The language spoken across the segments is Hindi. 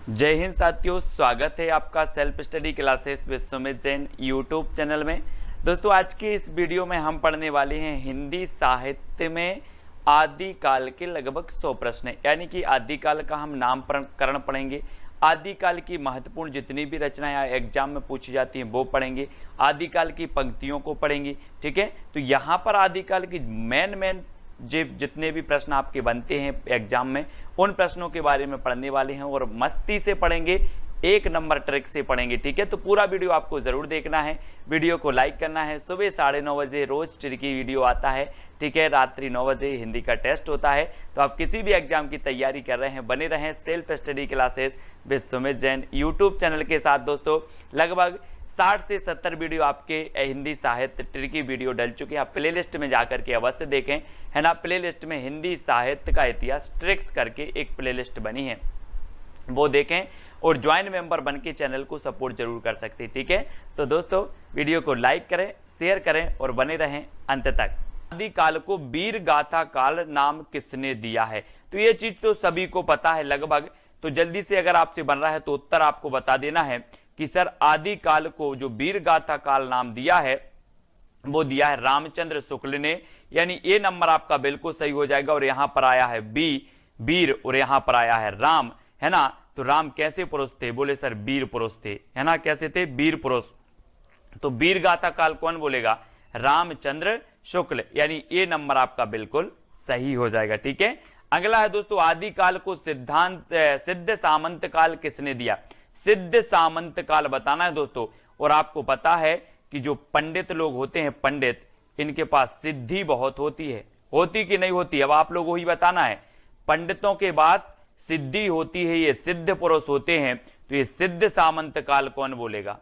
जय हिंद साथियों, स्वागत है आपका self study classes Vishwamit Jain YouTube channel में। दोस्तों, आज के इस वीडियो में हम पढ़ने वाले हैं हिंदी साहित्य में आदिकाल के लगभग 100 प्रश्न, यानी कि आदिकाल का हम नामकरण पढ़ेंगे। आदिकाल की महत्वपूर्ण जितनी भी रचनाएं एग्जाम में पूछी जाती हैं वो पढ़ेंगे। आदिकाल की पंक्तियों को पढ़ेंगे। ठीक है, तो यहाँ पर आदिकाल की मेन जितने भी प्रश्न आपके बनते हैं एग्जाम में, उन प्रश्नों के बारे में पढ़ने वाले हैं और मस्ती से पढ़ेंगे, एक नंबर ट्रिक से पढ़ेंगे। ठीक है, तो पूरा वीडियो आपको जरूर देखना है, वीडियो को लाइक करना है। सुबह 9:30 बजे रोज ट्रिकी वीडियो आता है। ठीक है, रात्रि 9 बजे हिंदी का टेस्ट होता है। तो आप किसी भी एग्जाम की तैयारी कर रहे हैं, बने रहें self study classes Vishwamit Jain YouTube channel के साथ। दोस्तों, लगभग 60 से 70 वीडियो आपके हिंदी साहित्य ट्रिकी वीडियो डल चुके हैं। आप प्ले लिस्ट में जाकर के अवश्य देखें, है ना। प्ले लिस्ट में हिंदी साहित्य का इतिहास ट्रिक्स करके एक प्ले लिस्ट बनी है, वो देखें और ज्वाइन मेंबर बन के चैनल को सपोर्ट जरूर कर सकते हैं। ठीक है, तो दोस्तों वीडियो को लाइक करें, शेयर करें और बने रहें अंत तक। आदिकाल को वीर गाथा काल नाम किसने दिया है? तो ये चीज तो सभी को पता है लगभग, तो जल्दी से अगर आपसे बन रहा है तो उत्तर आपको बता देना है कि सर आदिकाल को जो वीर गाथा काल नाम दिया है वो दिया है रामचंद्र शुक्ल ने, यानी ये नंबर आपका बिल्कुल सही हो जाएगा। और यहां पर आया है वीर और यहां पर आया है राम, है ना। तो राम कैसे पुरुष थे? बोले सर वीर पुरुष थे, है ना। कैसे थे? वीर पुरुष। तो वीर गाथा काल कौन बोलेगा? रामचंद्र शुक्ल, यानी ये नंबर आपका बिल्कुल सही हो जाएगा। ठीक है, अगला है दोस्तों, आदिकाल को सिद्ध सामंत काल किसने दिया? सिद्ध सामंत काल बताना है दोस्तों। और आपको पता है कि जो पंडित लोग होते हैं, पंडित, इनके पास सिद्धि बहुत होती है, होती कि नहीं होती? अब आप लोगों को ही बताना है। पंडितों के बाद सिद्धि होती है, ये सिद्ध पुरुष होते हैं। तो ये सिद्ध सामंत काल कौन बोलेगा?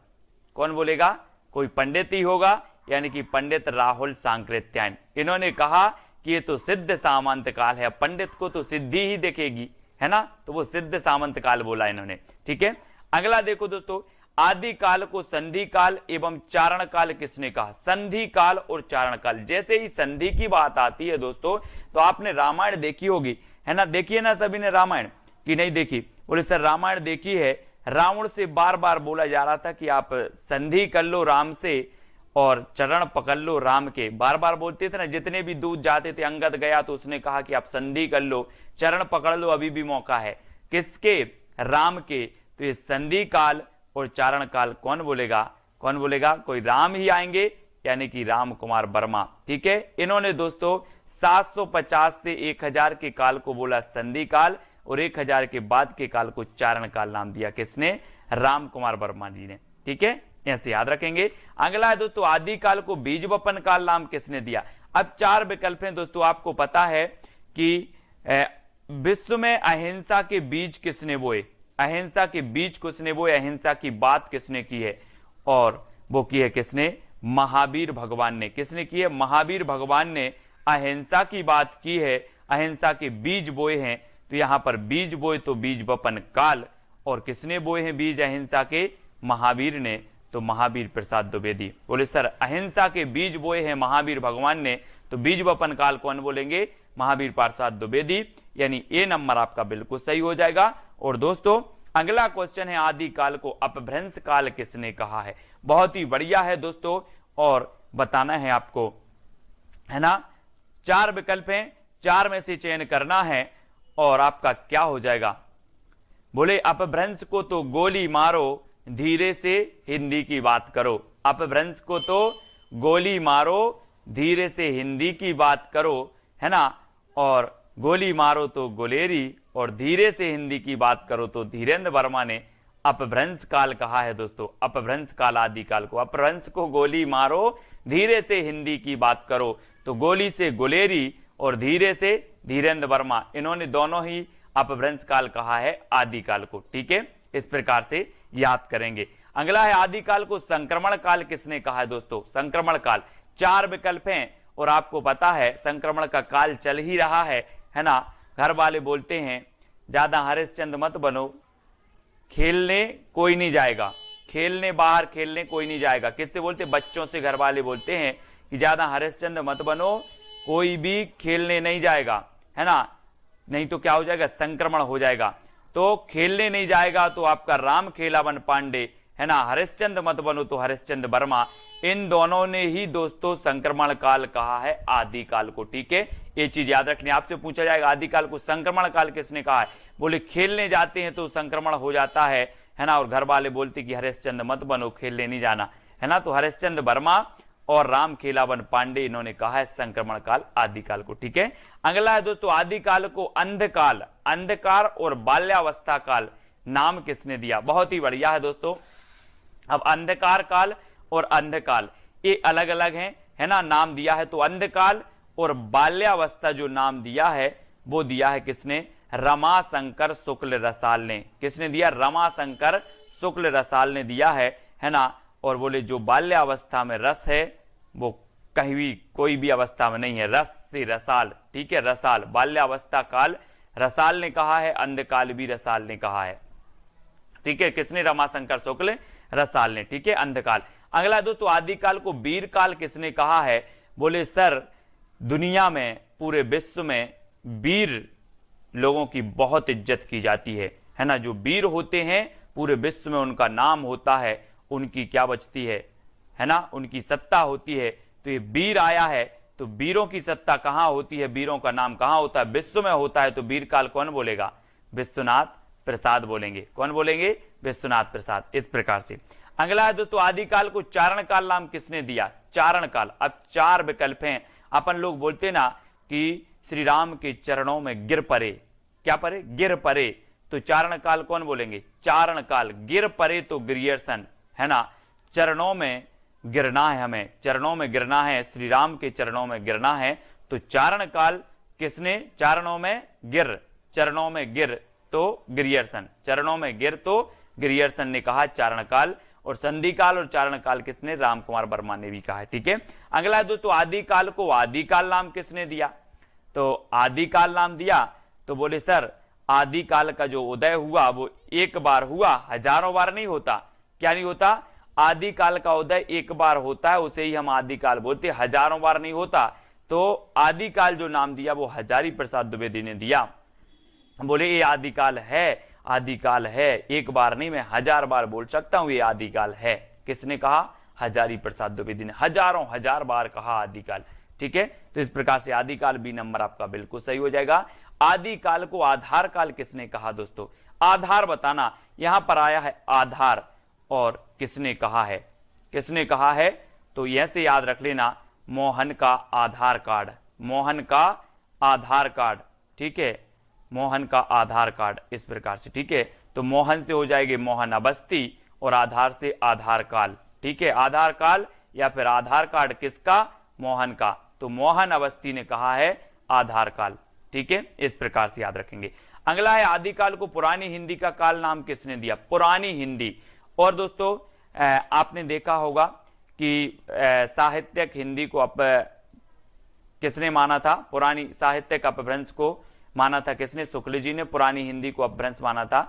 कौन बोलेगा? कोई पंडित ही होगा, यानी कि पंडित राहुल सांकृत्यायन। इन्होंने कहा कि ये तो सिद्ध सामंत काल है, पंडित को तो सिद्धि ही दिखेगी, है ना। तो वो सिद्ध सामंत काल बोला इन्होंने। ठीक है, अगला देखो दोस्तों, आदिकाल को संधि काल एवं चारण काल किसने कहा? संधि काल और चारण काल। जैसे ही संधि की बात आती है दोस्तों, तो आपने रामायण देखी होगी, है ना। देखिए ना सभी ने रामायण, कि नहीं देखी? बोले सर रामायण देखी है। रावण से बार बार बोला जा रहा था कि आप संधि कर लो राम से और चरण पकड़ लो राम के, बार बार बोलते थे ना। जितने भी दूत जाते थे, अंगद गया तो उसने कहा कि आप संधि कर लो, चरण पकड़ लो, अभी भी मौका है। किसके? राम के। तो ये संधि काल और चारण काल कौन बोलेगा? कौन बोलेगा? कोई राम ही आएंगे, यानी कि राम कुमार वर्मा। ठीक है, इन्होंने दोस्तों 750 से 1000 के काल को बोला संधि काल और 1000 के बाद के काल को चारण काल नाम दिया। किसने? राम कुमार वर्मा जी ने। ठीक है, ऐसे याद रखेंगे। अगला है दोस्तों, आदिकाल को बीज वपन काल नाम किसने दिया? अब 4 विकल्प हैं दोस्तों। आपको पता है कि विश्व में अहिंसा के बीज किसने बोए? अहिंसा के बीज किसने बोए? अहिंसा की बात किसने की है? और वो की है किसने? महावीर भगवान ने। किसने की है? महावीर भगवान ने अहिंसा की बात की है, अहिंसा के बीज बोए हैं। तो यहां पर बीज बोए तो बीज वपन काल, और किसने बोए हैं बीज अहिंसा के? महावीर ने। तो महावीर प्रसाद द्विवेदी। बोले सर अहिंसा के बीज बोए हैं महावीर भगवान ने, तो बीज वपन काल कौन बोलेंगे? महावीर प्रसाद द्विवेदी, यानी ए नंबर आपका बिल्कुल सही हो जाएगा। और दोस्तों अगला क्वेश्चन है, आदिकाल को अपभ्रंश काल किसने कहा है? बहुत ही बढ़िया है दोस्तों, और बताना है आपको, है ना। 4 विकल्प हैं, 4 में से चयन करना है और आपका क्या हो जाएगा? बोले अपभ्रंश को तो गोली मारो, धीरे से हिंदी की बात करो। अपभ्रंश को तो गोली मारो, धीरे से हिंदी की बात करो, है ना। और गोली मारो तो गोलेरी, और धीरे से हिंदी की बात करो तो धीरेन्द्र वर्मा ने अपभ्रंश काल कहा है दोस्तों। अपभ्रंश काल आदिकाल को, अपभ्रंश को गोली मारो, धीरे से हिंदी की बात करो, तो गोली से गोलेरी और धीरे से धीरेन्द्र वर्मा, इन्होंने दोनों ही अपभ्रंश काल कहा है आदिकाल को। ठीक है, इस प्रकार से याद करेंगे। अगला है, आदिकाल को संक्रमण काल किसने कहा है दोस्तों? संक्रमण काल। 4 विकल्प हैं और आपको पता है संक्रमण का काल चल ही रहा है ना। घर वाले बोलते हैं ज्यादा हरिश्चंद्र मत बनो, खेलने कोई नहीं जाएगा, खेलने बाहर खेलने कोई नहीं जाएगा। किससे बोलते? बच्चों से घर वाले बोलते हैं कि ज्यादा हरिश्चंद्र मत बनो, कोई भी खेलने नहीं जाएगा, है ना, नहीं तो क्या हो जाएगा? संक्रमण हो जाएगा। तो खेलने नहीं जाएगा तो आपका राम खेलावन पांडे, है ना, हरिश्चंद्र मत बनो तो हरिश्चंद्र वर्मा। इन दोनों ने ही दोस्तों संक्रमण काल कहा है आदिकाल को। ठीक है, ये चीज याद रखनी। आपसे पूछा जाएगा आदिकाल को संक्रमण काल किसने कहा है, बोले खेलने जाते हैं तो संक्रमण हो जाता है ना, और घर वाले बोलते कि हरिश्चंद्र मत बनो, खेलने नहीं जाना, है ना। तो हरिश्चंद्र वर्मा और राम खेलावन पांडे इन्होंने कहा है संक्रमण काल आदिकाल को। ठीक है, अगला है दोस्तों आदिकाल को अंधकाल, अंधकार और बाल्यावस्था काल नाम किसने दिया। बहुत ही बढ़िया है दोस्तों। अब अंधकार काल और अंधकाल ये अलग अलग हैं, है ना, नाम दिया है। तो अंधकाल और बाल्यावस्था जो नाम दिया है वो दिया है किसने, रमाशंकर शुक्ल रसाल ने। किसने दिया, रमाशंकर शुक्ल रसाल ने दिया है ना। और बोले जो बाल्यावस्था में रस है वो कहीं भी कोई भी अवस्था में नहीं है, रस से रसाल। ठीक है, रसाल बाल्यावस्था काल रसाल ने कहा है, अंधकाल भी रसाल ने कहा है। ठीक है, किसने, रमाशंकर शुक्ल रसाल ने। ठीक है, अंधकाल। अगला दोस्तों आदिकाल को वीर काल किसने कहा है, बोले सर दुनिया में पूरे विश्व में वीर लोगों की बहुत इज्जत की जाती है ना। जो वीर होते हैं पूरे विश्व में उनका नाम होता है, उनकी क्या बचती है ना, उनकी सत्ता होती है। तो ये वीर आया है तो वीरों की सत्ता कहां होती है, वीरों का नाम कहां होता है, विश्व में होता है। तो वीर काल कौन बोलेगा, विश्वनाथ प्रसाद बोलेंगे। कौन बोलेंगे, विश्वनाथ प्रसाद। इस प्रकार से अगला है दोस्तों आदिकाल को चारण काल नाम किसने दिया, चारण काल। अब चार विकल्प हैं। अपन लोग बोलते ना कि श्री राम के चरणों में गिर पड़े, क्या पड़े, गिर पड़े। तो चारण काल कौन बोलेंगे, चारण काल। गिर पड़े तो ग्रियर्सन, है ना, चरणों में गिरना है, हमें चरणों में गिरना है, श्री राम के चरणों में गिरना है। तो चारण काल किसने, चरणों में गिर, चरणों में गिर तो ग्रियर्सन, चरणों में गिर तो ग्रियर्सन ने कहा चारण काल। और संधि काल और चारण काल किसने, राम कुमार वर्मा ने भी कहा है। ठीक है, अगला है दोस्तों आदिकाल को आदिकाल नाम किसने दिया। तो आदिकाल नाम दिया तो बोले सर आदिकाल का जो उदय हुआ वो एक बार हुआ, हजारों बार नहीं होता। क्या नहीं होता, आदिकाल का उदय एक बार होता है, उसे ही हम आदिकाल बोलते, हजारों बार नहीं होता। तो आदिकाल जो नाम दिया वो हजारी प्रसाद द्विवेदी ने दिया। बोले ये आदिकाल है, आदिकाल है, एक बार नहीं मैं हजार बार बोल सकता हूं ये आदिकाल है। किसने कहा, हजारी प्रसाद द्विवेदी ने हजारों हजार बार कहा आदिकाल। ठीक है, तो इस प्रकार से आदिकाल बी नंबर आपका बिल्कुल सही हो जाएगा। आदिकाल को आधार काल किसने कहा दोस्तों, आधार बताना। यहां पर आया है आधार और किसने कहा है, किसने कहा है, तो यह से याद रख लेना मोहन का आधार कार्ड, मोहन का आधार कार्ड। ठीक है, मोहन का आधार कार्ड, इस प्रकार से। ठीक है, तो मोहन से हो जाएगी मोहन अवस्थी और आधार से आधार काल। ठीक है, आधार काल या फिर आधार कार्ड किसका, मोहन का। तो मोहन अवस्थी ने कहा है आधार काल। ठीक है, इस प्रकार से याद रखेंगे। अगला है आदिकाल को पुरानी हिंदी का काल नाम किसने दिया, पुरानी हिंदी। और दोस्तों आपने देखा होगा कि साहित्यिक हिंदी को किसने माना था, पुरानी साहित्यिक अपभ्रंश को माना था किसने, शुक्ल जी ने। पुरानी हिंदी को अपभ्रंश माना था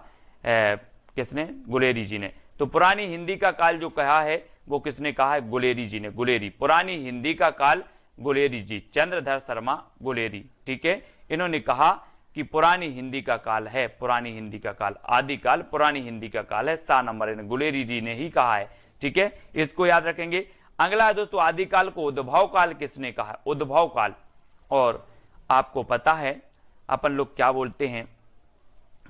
किसने, गुलेरी जी ने। तो पुरानी हिंदी का काल जो कहा है वो किसने कहा है, गुलेरी जी ने, गुलेरी। पुरानी हिंदी का काल गुलेरी जी, चंद्रधर शर्मा गुलेरी। ठीक है, इन्होंने कहा कि पुरानी हिंदी का काल है, पुरानी हिंदी का काल, आदिकाल पुरानी हिंदी का काल है। 7 नंबर गुलेरी जी ने ही कहा है। ठीक है, इसको याद रखेंगे। अगला है दोस्तों आदिकाल को उद्भव काल किसने कहा, उद्भव काल। और आपको पता है अपन लोग क्या बोलते हैं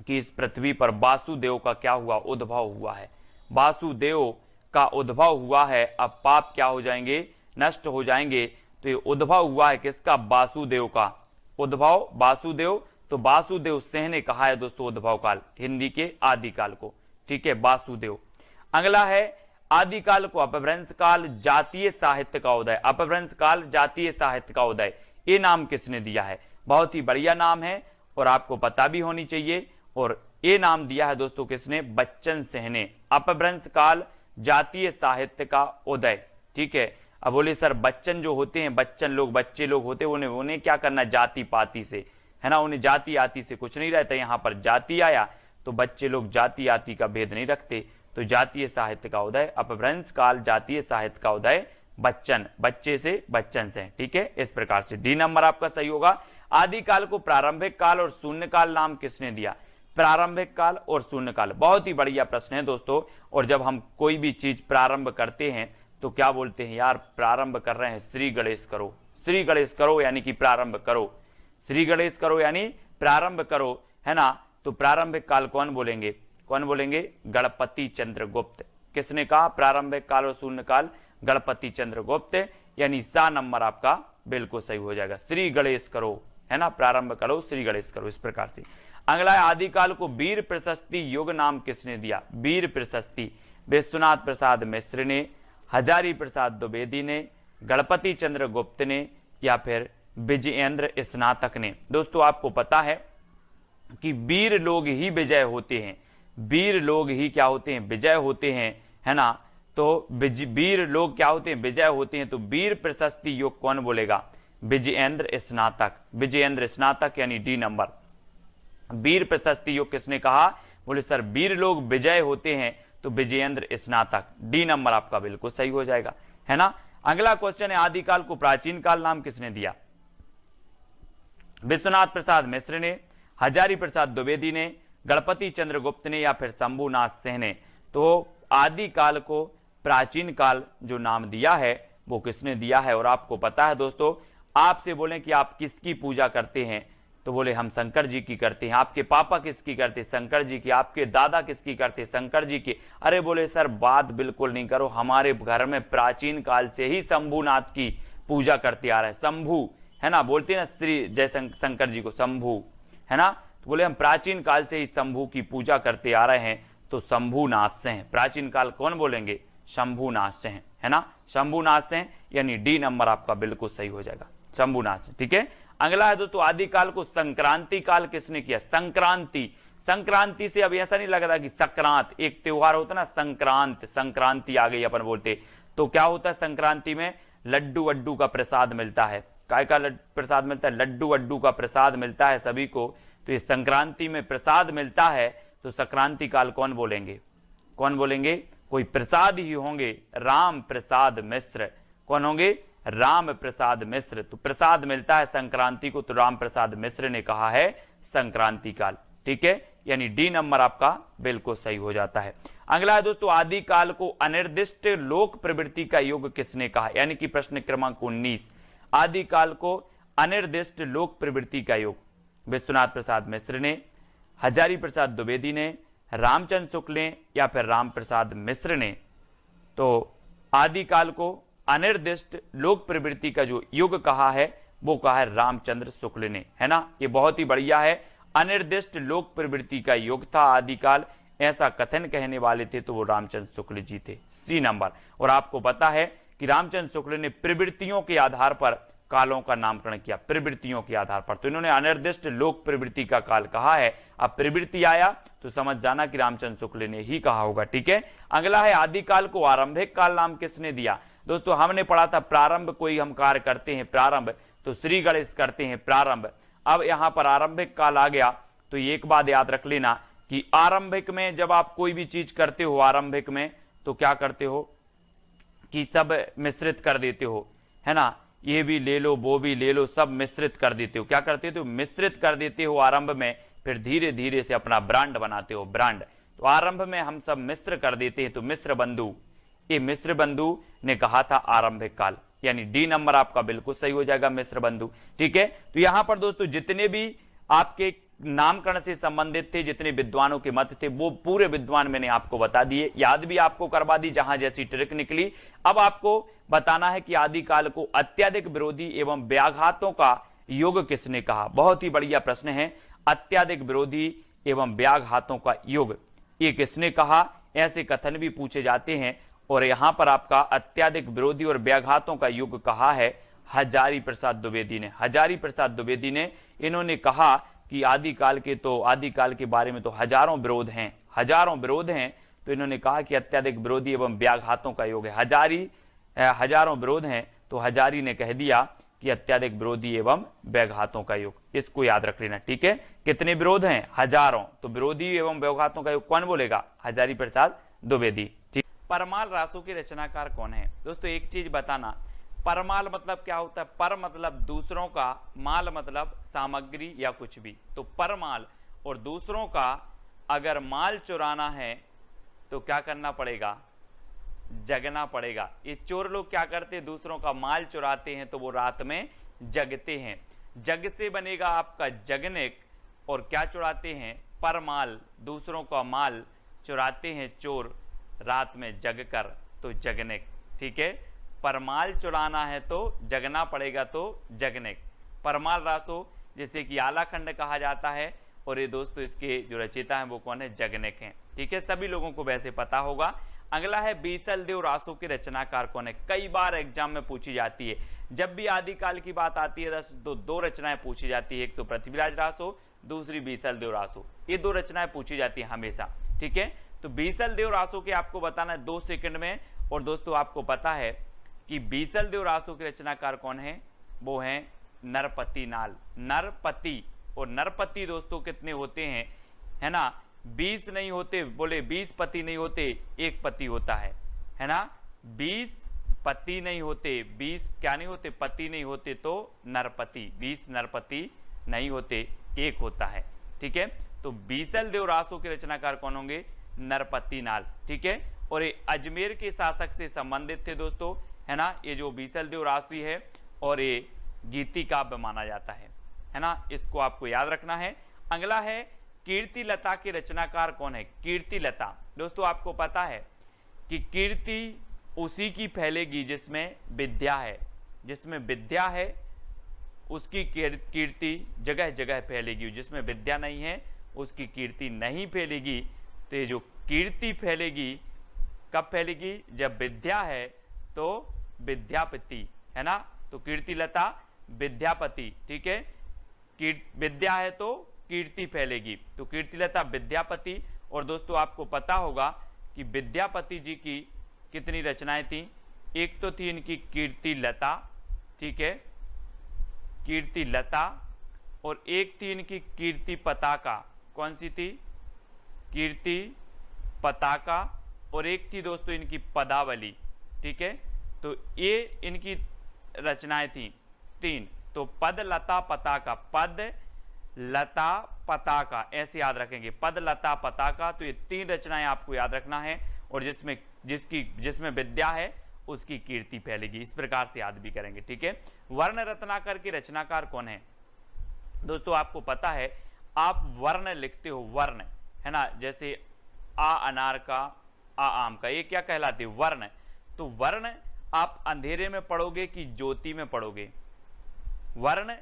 कि इस पृथ्वी पर वासुदेव का क्या हुआ, उद्भव हुआ है। वासुदेव का उद्भव हुआ है। अब पाप क्या हो जाएंगे, नष्ट हो जाएंगे। तो ये उद्भव हुआ है किसका, वासुदेव का, उद्भव वासुदेव। तो वासुदेव सिंह ने कहा है दोस्तों उद्भव काल, हिंदी के आदिकाल को। ठीक है, वासुदेव। अगला है आदिकाल को अपभ्रंश काल, जातीय साहित्य का उदय, अपभ्रंश काल, जातीय साहित्य का उदय, ये नाम किसने दिया है। बहुत ही बढ़िया नाम है और आपको पता भी होनी चाहिए। और ये नाम दिया है दोस्तों किसने, बच्चन सिंह ने। अपभ्रंश काल, जातीय साहित्य का उदय। ठीक है, अब बोले सर बच्चन जो होते हैं, बच्चन लोग, बच्चे लोग होते हैं, उन्हें क्या करना, जाति पाति से, है ना, उन्हें जाति आति से कुछ नहीं रहता। यहाँ पर जाति आया तो बच्चे लोग जाति आति का भेद नहीं रखते। तो जातीय साहित्य का उदय, अपभ्रंश काल, जातीय साहित्य का उदय, बच्चन, बच्चे से, बच्चन से। ठीक है, इस प्रकार से डी नंबर आपका सही होगा। आदिकाल को प्रारंभिक काल और शून्य काल नाम किसने दिया। प्रारंभिक काल और शून्य काल। बहुत ही बढ़िया प्रश्न है दोस्तों। और जब हम कोई भी चीज प्रारंभ करते हैं तो क्या बोलते हैं, यार प्रारंभ कर रहे हैं, श्री गणेश करो, श्री गणेश करो यानी कि प्रारंभ करो, श्री गणेश करो यानी प्रारंभ करो, है ना। तो प्रारंभिक काल कौन बोलेंगे, कौन बोलेंगे, गणपति चंद्रगुप्त। किसने कहा प्रारंभिक काल और शून्य काल, गणपति चंद्रगुप्त, यानी सा नंबर आपका बिल्कुल सही हो जाएगा। श्री गणेश करो, है ना, प्रारंभ करो, श्री गणेश करो, इस प्रकार से। अगला है आदिकाल को वीर प्रशस्ति युग नाम किसने दिया। वीर प्रशस्ति विश्वनाथ प्रसाद मिश्र ने, हजारी प्रसाद द्विवेदी ने, गणपति चंद्र गुप्त ने, या फिर विजयेंद्र स्नातक ने। दोस्तों आपको पता है कि वीर लोग ही विजय होते हैं, वीर लोग ही क्या होते हैं, विजय होते हैं, है ना। तो वीर लोग क्या होते हैं, विजय होते हैं। तो वीर प्रशस्ति योग कौन बोलेगा, विजयेंद्र स्नातक, विजयेंद्र स्नातक यानी डी नंबर। वीर प्रशस्ति योग किसने कहा, बोले सर वीर लोग विजय होते हैं, तो विजयेंद्र स्नातक, डी नंबर आपका बिल्कुल सही हो जाएगा, है ना। अगला क्वेश्चन है आदिकाल को प्राचीन काल नाम किसने दिया। विश्वनाथ प्रसाद मिश्र ने, हजारी प्रसाद द्विवेदी ने, गणपति चंद्रगुप्त ने, या फिर शंभुनाथ सिंह ने। तो आदिकाल को प्राचीन काल जो नाम दिया है वो किसने दिया है। और आपको पता है दोस्तों, आपसे बोले कि आप किसकी पूजा करते हैं, तो बोले हम शंकर जी की करते हैं। आपके पापा किसकी करते, शंकर जी की। आपके दादा किसकी करते, शंकर जी की। अरे बोले सर बात बिल्कुल नहीं करो, हमारे घर में प्राचीन काल से ही शंभुनाथ की पूजा करते आ रहे हैं। शंभु, है ना, बोलते हैं ना श्री जय शंकर जी को, शंभु, है ना। तो बोले हम प्राचीन काल से ही शंभु की पूजा करते आ रहे हैं, तो शंभुनाथ से हैं। प्राचीन काल कौन बोलेंगे, शंभुनाथ से हैं, है ना, शंभुनाथ से हैं, यानी डी नंबर आपका बिल्कुल सही हो जाएगा, शंभुनाथ से। ठीक है। अगला है दोस्तों आदिकाल को संक्रांति काल किसने किया। संक्रांति, संक्रांति से अब ऐसा नहीं लगता कि संक्रांत एक त्योहार होता ना, संक्रांत, संक्रांति आ गई अपन बोलते। तो क्या होता है संक्रांति में, लड्डू वड्डू का प्रसाद मिलता है। काय का प्रसाद मिलता है, लड्डू वड्डू का प्रसाद मिलता है सभी को। तो इस संक्रांति में प्रसाद मिलता है, तो संक्रांति काल कौन बोलेंगे, कौन बोलेंगे, कोई प्रसाद ही होंगे, राम प्रसाद मिश्र। कौन होंगे, राम प्रसाद मिश्र। तो प्रसाद मिलता है संक्रांति को, तो राम प्रसाद मिश्र ने कहा है संक्रांति काल। ठीक है, यानी डी नंबर आपका बिल्कुल सही हो जाता है। अगला है दोस्तों आदिकाल को अनिर्दिष्ट लोक प्रवृत्ति का युग किसने कहा, यानी कि प्रश्न क्रमांक 19। आदिकाल को अनिर्दिष्ट लोक प्रवृत्ति का युग विश्वनाथ प्रसाद मिश्र ने, हजारी प्रसाद द्विवेदी ने, रामचंद्र शुक्ल ने, या फिर राम प्रसाद मिश्र ने। तो आदिकाल को अनिर्दिष्ट लोक प्रवृत्ति का जो युग कहा है वो कहा है रामचंद्र शुक्ल ने, है ना। ये बहुत ही बढ़िया है, अनिर्दिष्ट लोक प्रवृत्ति का युग था आदिकाल, ऐसा कथन कहने वाले थे तो वो रामचंद्र शुक्ल जी थे, सी नंबर। और आपको पता है कि रामचंद्र शुक्ल ने प्रवृत्तियों के आधार पर कालों का नामकरण किया, प्रवृत्तियों के आधार पर। तो इन्होंने अनिर्दिष्ट लोक प्रवृत्ति का काल कहा है। अब प्रवृत्ति आया तो समझ जाना कि रामचंद्र शुक्ल ने ही कहा होगा। ठीक है। अगला है आदिकाल को आरंभिक काल नाम किसने दिया। दोस्तों हमने पढ़ा था प्रारंभ कोई हम कार्य करते हैं प्रारंभ, तो श्री गणेश करते हैं प्रारंभ। अब यहां पर आरंभिक काल आ गया, तो एक बात याद रख लेना कि आरंभिक में जब आप कोई भी चीज करते हो आरंभिक में, तो क्या करते हो कि सब मिश्रित कर देते हो, है ना। ये भी ले लो वो भी ले लो, सब मिश्रित कर देते हो। क्या करते हो, मिश्रित कर देते हो आरंभ में, फिर धीरे धीरे से अपना ब्रांड बनाते हो, ब्रांड। तो आरंभ में हम सब मिश्र कर देते हैं, तो मिश्र बंधु, ये मिश्र बंधु ने कहा था आरंभिक काल, यानी डी नंबर आपका बिल्कुल सही हो जाएगा, मिश्र बंधु। ठीक है। तो यहां पर दोस्तों जितने भी आपके नामकरण से संबंधित थे, जितने विद्वानों के मत थे, वो पूरे विद्वान मैंने आपको बता दिए, याद भी आपको करवा दी जहां जैसी ट्रिक निकली। अब आपको बताना है कि आदिकाल को अत्यधिक विरोधी एवं व्याघातों का युग किसने कहा। बहुत ही बढ़िया प्रश्न है, अत्यधिक विरोधी एवं व्याघातों का युग ये किसने कहा, ऐसे कथन भी पूछे जाते हैं। और यहां पर आपका अत्यधिक विरोधी और व्याघातों का युग कहा है हजारी प्रसाद द्विवेदी ने, हजारी प्रसाद द्विवेदी ने। इन्होंने कहा कि आदिकाल के बारे में तो हजारों विरोध हैं, हजारों विरोध हैं, तो इन्होंने कहा कि अत्यधिक विरोधी एवं व्याघातों का योग है। हजारों विरोध हैं, तो हजारी ने कह दिया कि अत्यधिक विरोधी एवं व्याघातों का योग, इसको याद रख लेना। ठीक है। कितने विरोध हैं, हजारों, तो विरोधी एवं व्याघातों का योग कौन बोलेगा, हजारी प्रसाद द्विवेदी। ठीक। परमाल रासों के रचनाकार कौन है। दोस्तों एक चीज बताना, परमाल मतलब क्या होता है, पर मतलब दूसरों का, माल मतलब सामग्री या कुछ भी। तो परमाल और दूसरों का अगर माल चुराना है तो क्या करना पड़ेगा, जगना पड़ेगा। ये चोर लोग क्या करते हैं, दूसरों का माल चुराते हैं तो वो रात में जगते हैं। जग से बनेगा आपका जगनिक, और क्या चुराते हैं, परमाल, दूसरों का माल चुराते हैं चोर रात में जग कर, तो जगनिक। ठीक है, परमाल चुराना है तो जगना पड़ेगा, तो जगनिक। परमाल रासो जिसे कि आलाखंड कहा जाता है, और ये दोस्तों इसके जो रचयिता हैं वो कौन है, जगनिक हैं। ठीक है, सभी लोगों को वैसे पता होगा। अगला है बीसल देव रासो के रचनाकार कौन है, कई बार एग्जाम में पूछी जाती है। जब भी आदिकाल की बात आती है तो दो रचनाएं पूछी जाती है, एक तो पृथ्वीराज रासो, दूसरी बीसल देव रासो। ये दो रचनाएं पूछी जाती है हमेशा। ठीक है, तो बीसल देव रासो के आपको बताना है 2 सेकंड में। और दोस्तों आपको पता है कि बीसल देव रासो के रचनाकार कौन है, वो है नरपति नाल। नरपति, और नरपति दोस्तों कितने होते हैं, है ना, 20 नहीं होते, बोले 20 पति नहीं होते, एक पति होता है ना, 20 पति नहीं होते, 20 क्या नहीं होते, पति नहीं होते, तो नरपति, 20 नरपति नहीं होते, एक होता है। ठीक है, तो बीसल देव रासो के रचनाकार कौन होंगे, नरपति नाल। ठीक है, और ये अजमेर के शासक से संबंधित थे दोस्तों, है ना, ये जो बीसल देव राशि है, और ये गीति काव्य माना जाता है ना, इसको आपको याद रखना है। अगला है कीर्ति लता के रचनाकार कौन है, कीर्ति लता। दोस्तों आपको पता है कि कीर्ति उसी की फैलेगी जिसमें विद्या है, जिसमें विद्या है उसकी कीर्ति जगह जगह फैलेगी, जिसमें विद्या नहीं है उसकी कीर्ति नहीं फैलेगी। तो ये जो कीर्ति फैलेगी कब फैलेगी, जब विद्या है तो विद्यापति, है ना, तो कीर्ति लता विद्यापति। ठीक है, विद्या है तो कीर्ति फैलेगी, तो कीर्तिलता विद्यापति। और दोस्तों आपको पता होगा कि विद्यापति जी की कितनी रचनाएं थी, एक तो थी इनकी कीर्ति लता, ठीक है, कीर्ति लता, और एक थी इनकी कीर्ति पताका। कौन सी थी, कीर्ति पताका, और एक थी दोस्तों इनकी पदावली। ठीक है, तो ये इनकी रचनाएं थी 3, तो पद लता पताका, पद लता पताका, ऐसे याद रखेंगे, पद लता पताका। तो ये 3 रचनाएं आपको याद रखना है, और जिसमें विद्या है उसकी कीर्ति फैलेगी, इस प्रकार से याद भी करेंगे। ठीक है, वर्ण रत्नाकर के रचनाकार कौन है, दोस्तों आपको पता है, आप वर्ण लिखते हो, वर्ण, है ना, जैसे आ अनार का, आ आम का, ये क्या कहलाते हैं, वर्ण। तो वर्ण आप अंधेरे में पढ़ोगे कि ज्योति में पढ़ोगे, वर्ण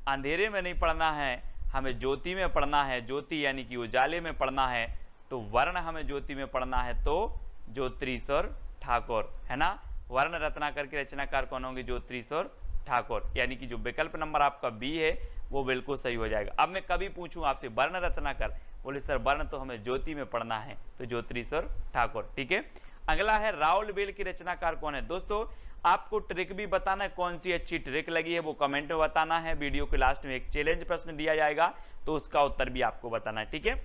अंधेरे में नहीं पढ़ना है, हमें ज्योति में पढ़ना है, ज्योति यानी कि उजाले में पढ़ना है, तो वर्ण हमें ज्योति में पढ़ना है, तो ज्योतिरीश्वर ठाकुर, है ना। वर्ण रत्नाकर के रचनाकार कौन होंगे, ज्योतिरीश्वर ठाकुर, यानी कि जो विकल्प नंबर आपका बी है वो बिल्कुल सही हो जाएगा। अब मैं कभी पूछूं आपसे वर्ण रत्नाकर, बोले सर वर्ण तो हमें ज्योति में पढ़ना है, तो ज्योतिरीश्वर ठाकुर। ठीक है, अगला है राउलवेल की रचनाकार कौन है। दोस्तों आपको ट्रिक भी बताना है, कौन सी अच्छी ट्रिक लगी है वो कमेंट में बताना है। वीडियो के लास्ट में एक चैलेंज प्रश्न दिया जाएगा, तो उसका उत्तर भी आपको बताना है। ठीक है,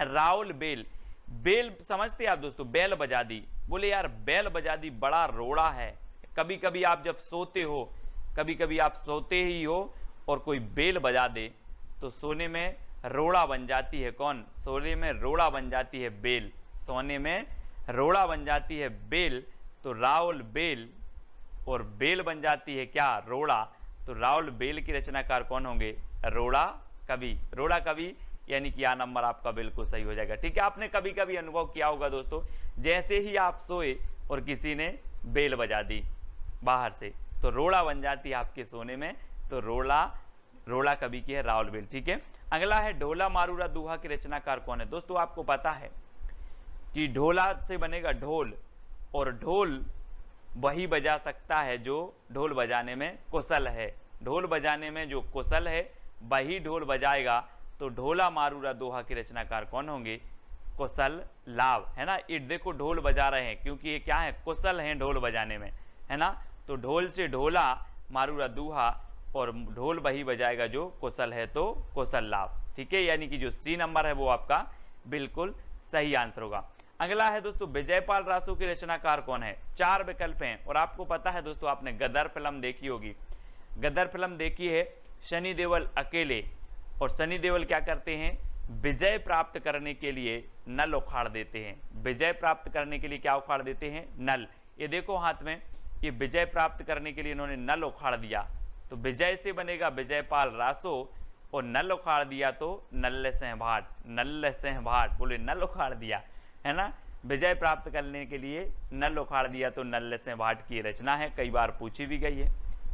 राउलवेल, बेल समझते हैं आप दोस्तों, बैल बजा दी, बोले यार बैल बजा दी बड़ा रोड़ा है। कभी कभी आप जब सोते हो, कभी कभी आप सोते ही हो और कोई बेल बजा दे तो सोने में रोड़ा बन जाती है। कौन, सोने में रोड़ा बन जाती है बेल, सोने में रोड़ा बन जाती है बेल, तो राउल बेल, और बेल बन जाती है क्या, रोड़ा, तो राउल बेल की रचनाकार कौन होंगे, रोड़ा कवि। रोड़ा कवि यानी कि यह नंबर आपका बिल्कुल सही हो जाएगा। ठीक है, आपने कभी कभी अनुभव किया होगा दोस्तों, जैसे ही आप सोए और किसी ने बेल बजा दी बाहर से, तो रोड़ा बन जाती है आपके सोने में, तो रोड़ा कवि की है राउलवेल। ठीक है, अगला है ढोला मारूरा दूहा की रचनाकार कौन है। दोस्तों आपको पता है कि ढोला से बनेगा ढोल, और ढोल वही बजा सकता है जो ढोल बजाने में कुशल है, ढोल बजाने में जो कुशल है वही ढोल बजाएगा। तो ढोला मारूरा दोहा के रचनाकार कौन होंगे, कुशल लाभ, है ना। ये देखो ढोल बजा रहे हैं क्योंकि ये क्या है, कुशल हैं ढोल बजाने में, है ना। तो ढोल से ढोला मारूरा दूहा, और ढोल वही बजाएगा जो कुशल है, तो कुशल लाभ। ठीक है, यानी कि जो सी नंबर है वो आपका बिल्कुल सही आंसर होगा। अगला है दोस्तों विजयपाल रासो के रचनाकार कौन है। 4 विकल्प हैं, और आपको पता है दोस्तों आपने गदर फिल्म देखी होगी, गदर फिल्म देखी है, सनी देओल अकेले, और सनी देओल क्या करते हैं विजय प्राप्त करने के लिए नल उखाड़ देते हैं। विजय प्राप्त करने के लिए क्या उखाड़ देते हैं? नल। ये देखो हाथ में, ये विजय प्राप्त करने के लिए इन्होंने नल उखाड़ दिया, तो विजय से बनेगा विजयपाल रासो, और नल उखाड़ दिया तो नल्ल सिंह भाट। नल्ल सिंह भाट, बोले नल उखाड़ दिया, है ना। विजय प्राप्त करने के लिए नल उखाड़ दिया तो नल्ल सिंह भाट की रचना है, कई बार पूछी भी गई है।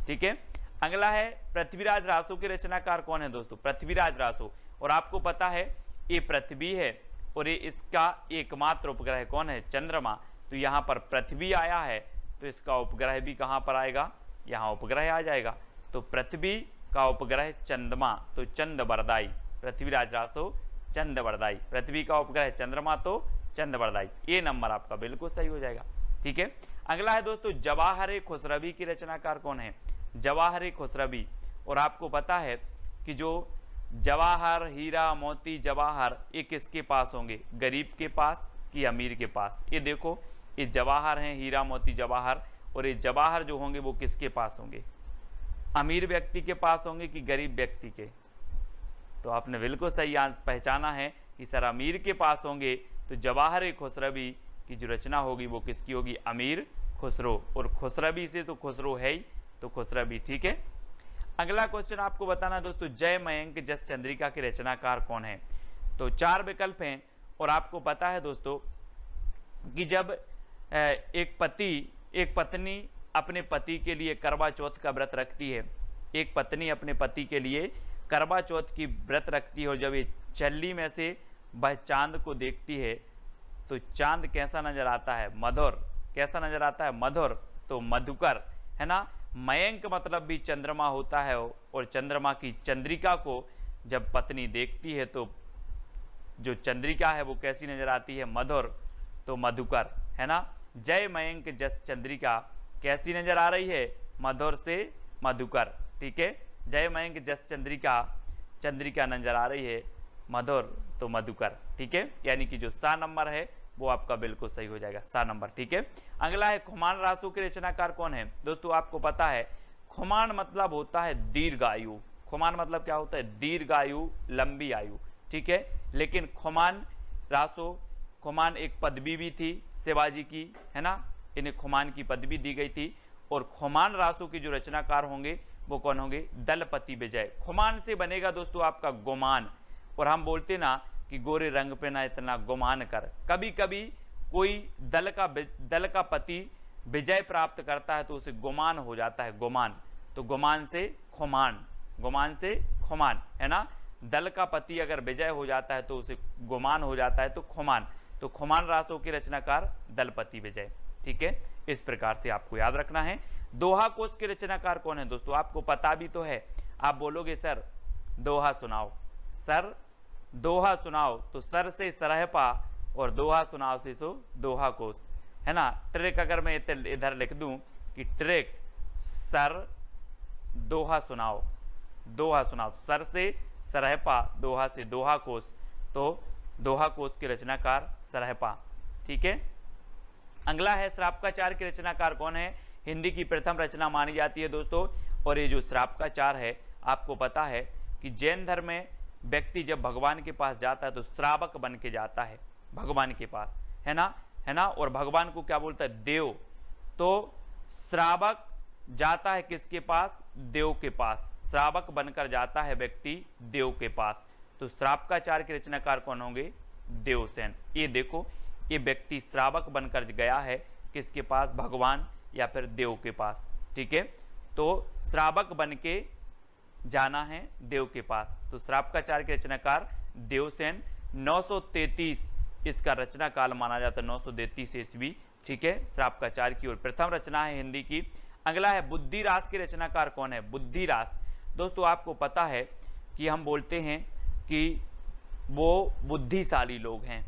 ठीक है, अगला है पृथ्वीराज रासो के रचनाकार कौन है दोस्तों? पृथ्वीराज रासो। और आपको पता है ये पृथ्वी है और ये इसका एकमात्र उपग्रह कौन है? चंद्रमा। तो यहाँ पर पृथ्वी आया है तो इसका उपग्रह भी कहाँ पर आएगा? यहाँ उपग्रह आ जाएगा। तो पृथ्वी का उपग्रह चंद्रमा, तो चंद्रवरदाई। पृथ्वीराज रासो चंद्रवरदाई। पृथ्वी का उपग्रह चंद्रमा तो चंद्रवरदाई। ये नंबर आपका बिल्कुल सही हो जाएगा। ठीक है, अगला है दोस्तों जवाहर खुसरवी की रचनाकार कौन है? जवाहर खुसरवी। और आपको पता है कि जो जवाहर, हीरा, मोती, जवाहर ये किसके पास होंगे? गरीब के पास कि अमीर के पास? ये देखो, ये जवाहर हैं, हीरा, मोती, जवाहर, और ये जवाहर जो होंगे वो किसके पास होंगे? अमीर व्यक्ति के पास होंगे कि गरीब व्यक्ति के? तो आपने बिल्कुल सही आंसर पहचाना है कि सर अमीर के पास होंगे। तो जवाहर खुसरवी की जो रचना होगी वो किसकी होगी? अमीर खुसरो। और खुसरवी से तो खुसरो है ही, तो खुसरवी। ठीक है, अगला क्वेश्चन आपको बताना दोस्तों, जय मयंक जस चंद्रिका के रचनाकार कौन है? तो 4 विकल्प हैं। और आपको पता है दोस्तों कि जब एक पत्नी अपने पति के लिए करवा चौथ का व्रत रखती है, एक पत्नी अपने पति के लिए करवा चौथ की व्रत रखती है, और जब ये चल्ली में से वह चांद को देखती है तो चांद कैसा नजर आता है? मधुर। कैसा नजर आता है? मधुर। तो मधुकर, है ना। मयंक मतलब भी चंद्रमा होता है, और चंद्रमा की चंद्रिका को जब पत्नी देखती है तो जो चंद्रिका है वो कैसी नजर आती है? मधुर। तो मधुकर, है ना। जय मयंक जस चंद्रिका कैसी नजर आ रही है? मधुर से मधुकर। ठीक है, जय मयंक जस चंद्रिका नजर आ रही है मधुर, तो मधुकर। ठीक है, यानी कि जो सा नंबर है वो आपका बिल्कुल सही हो जाएगा, सा नंबर। ठीक है, अगला है खुमान रासो के रचनाकार कौन है? दोस्तों आपको पता है खुमान मतलब होता है दीर्घायु। खुमान मतलब क्या होता है? दीर्घायु, लंबी आयु। ठीक है, लेकिन खुमान रासो, खुमान एक पदवी भी थी शिवाजी की, है ना। इन्हें खुमान की पदवी दी गई थी। और खुमान रासो के जो रचनाकार होंगे वो कौन होंगे? दलपति विजय। खुमान से बनेगा दोस्तों आपका गुमान। और हम बोलते ना कि गोरे रंग पे ना इतना गुमान कर। कभी कभी कोई दल का पति विजय प्राप्त करता है तो उसे गुमान हो जाता है, गुमान। तो गुमान से खुमान, गुमान से खुमान, है ना। दल का पति अगर विजय हो जाता है तो उसे गुमान हो जाता है, तो खुमान। तो खुमान रासो के रचनाकार दलपति विजय। ठीक है, इस प्रकार से आपको याद रखना है। दोहा कोश के रचनाकार कौन है? दोस्तों आपको पता भी तो है। आप बोलोगे सर दोहा सुनाओ, सर दोहा सुनाओ, तो सर से सरहपा और दोहा सुनाओ से सो दोहा कोश, है ना। ट्रिक अगर मैं इधर लिख दूं कि ट्रिक सर दोहा सुनाओ, दोहा सुनाओ, सर से सरहपा, दोहा से दोहा कोश, तो दोहा कोश के रचनाकार सरहपा। ठीक है, अगला है श्रापकाचार के रचनाकार कौन है? हिंदी की प्रथम रचना मानी जाती है दोस्तों। और ये जो श्रापकाचार है, आपको पता है कि जैन धर्म में व्यक्ति जब भगवान के पास जाता है तो श्रावक बन के जाता है भगवान के पास, है ना। और भगवान को क्या बोलता है? देव। तो श्रावक जाता है किसके पास? देव के पास। श्रावक बनकर जाता है व्यक्ति देव के पास। तो श्रापकाचार के रचनाकार कौन होंगे? देवसेन। ये देखो, ये व्यक्ति श्रावक बनकर गया है किसके पास? भगवान या फिर देव के पास। ठीक है, तो श्रावक बन के जाना है देव के पास। तो श्रापकाचार के रचनाकार देवसेन। 933 इसका रचना काल माना जाता है, 933 ईस्वी। ठीक है, श्रापकाचार की ओर प्रथम रचना है हिंदी की। अगला है बुद्धिरास के रचनाकार कौन है? बुद्धिरास। दोस्तों आपको पता है कि हम बोलते हैं कि वो बुद्धिशाली लोग हैं,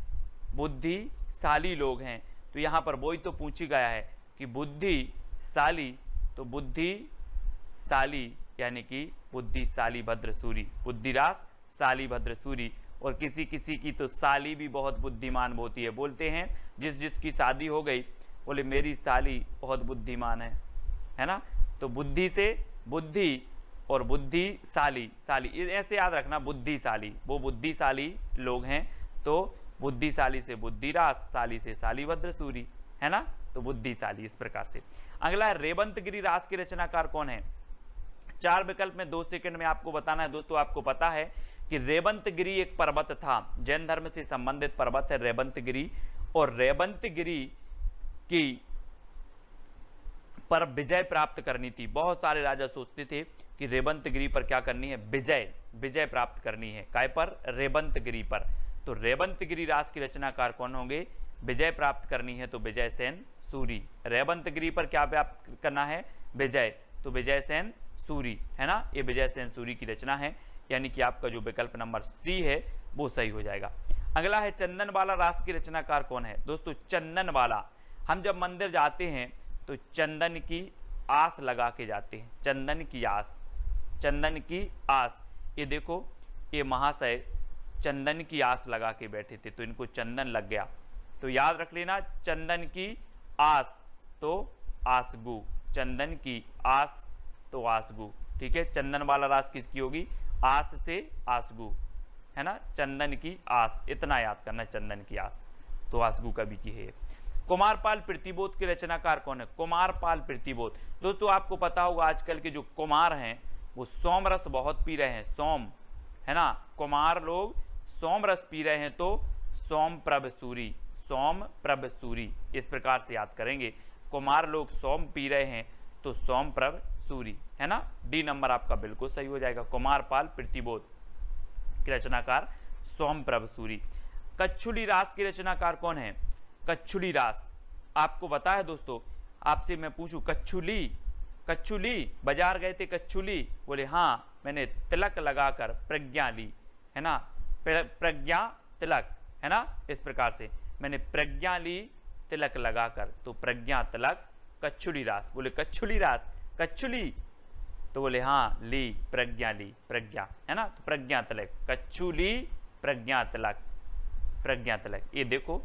बुद्धिशाली लोग हैं। तो यहाँ पर वही तो पूछी गया है कि बुद्धिशाली, तो बुद्धिशाली यानी कि बुद्धिशाली भद्रसूरी। बुद्धिरास शाली भद्रसूरी। और किसी किसी की तो साली भी बहुत बुद्धिमान होती है। बोलते हैं जिसकी शादी हो गई बोले मेरी साली बहुत बुद्धिमान है ना। तो बुद्धि से बुद्धि और बुद्धिशाली, शाली ऐसे याद रखना, बुद्धिशाली, वो बुद्धिशाली लोग हैं, तो बुद्धिशाली से बुद्धिराज, शाली से शालीभद्र सूरी, है ना, तो बुद्धिशाली इस प्रकार से। अगला है रेवंतगिरी रास के रचनाकार कौन है? 4 विकल्प में 2 सेकंड में आपको बताना है दोस्तों। आपको पता है कि रेवंतगिरी एक पर्वत था, जैन धर्म से संबंधित पर्वत है रेवंतगिरी, और रेवंतगिरी की पर विजय प्राप्त करनी थी। बहुत सारे राजा सोचते थे कि रेवंतगिरी पर क्या करनी है, विजय प्राप्त करनी है, काय पर, रेवंतगिरी पर। तो रेवंतगिरी रास की रचनाकार कौन होंगे? विजय प्राप्त करनी है तो विजय सेन सूरी। रेवंतगिरी पर क्या प्राप्त करना है? विजय, तो विजय सेन सूरी, है ना, ये विजय सेन सूरी की रचना है, यानी कि आपका जो विकल्प नंबर सी है वो सही हो जाएगा। अगला है चंदनवाला रास की रचनाकार कौन है? दोस्तों चंदनवाला, हम जब मंदिर जाते हैं तो चंदन की आस लगा के जाते हैं, चंदन की आस, चंदन की आस। ये देखो, ये महाशय चंदन की आस लगा के बैठे थे, तो इनको चंदन लग गया, तो याद रख लेना, चंदन की आस तो आसगु, चंदन की आस तो आसगु, ठीक है। चंदन वाला रास किसकी होगी? आस से आसगु, है ना, चंदन की आस, इतना याद करना, चंदन की आस तो आसगु कवि की है। कुमारपाल प्रतिबोध के रचनाकार कौन है? कुमारपाल प्रतिबोध, दोस्तों आपको पता होगा आजकल के जो कुमार हैं वो सोम रस बहुत पी रहे हैं, सोम, है ना, कुमार लोग सोम रस पी रहे हैं, तो सोम प्रभ सूरी, सोम प्रभ सूरी, इस प्रकार से याद करेंगे। कुमार लोग सोम पी रहे हैं तो सोम प्रभ सूरी, है ना, डी नंबर आपका बिल्कुल सही हो जाएगा। कुमारपाल प्रतिबोध की रचनाकार सोम प्रभ सूरी। कच्छुली रास की रचनाकार कौन है? कच्छुली रास आपको पता है दोस्तों, आपसे मैं पूछूं, कच्छुली, कच्छुली बाजार गए थे, कच्छुली, बोले हाँ, मैंने तिलक लगाकर प्रज्ञा ली, है ना, प्रज्ञा तिलक, है ना, इस प्रकार से मैंने प्रज्ञा ली तिलक लगाकर, तो प्रज्ञा तिलक कच्छुली रास। बोले कच्छुली रास, कच्छुली, तो बोले हाँ, ली, प्रज्ञा ली, प्रज्ञा, है ना, तो प्रज्ञा तिलक, कच्छुली प्रज्ञा तिलक, प्रज्ञा तिलक। ये देखो,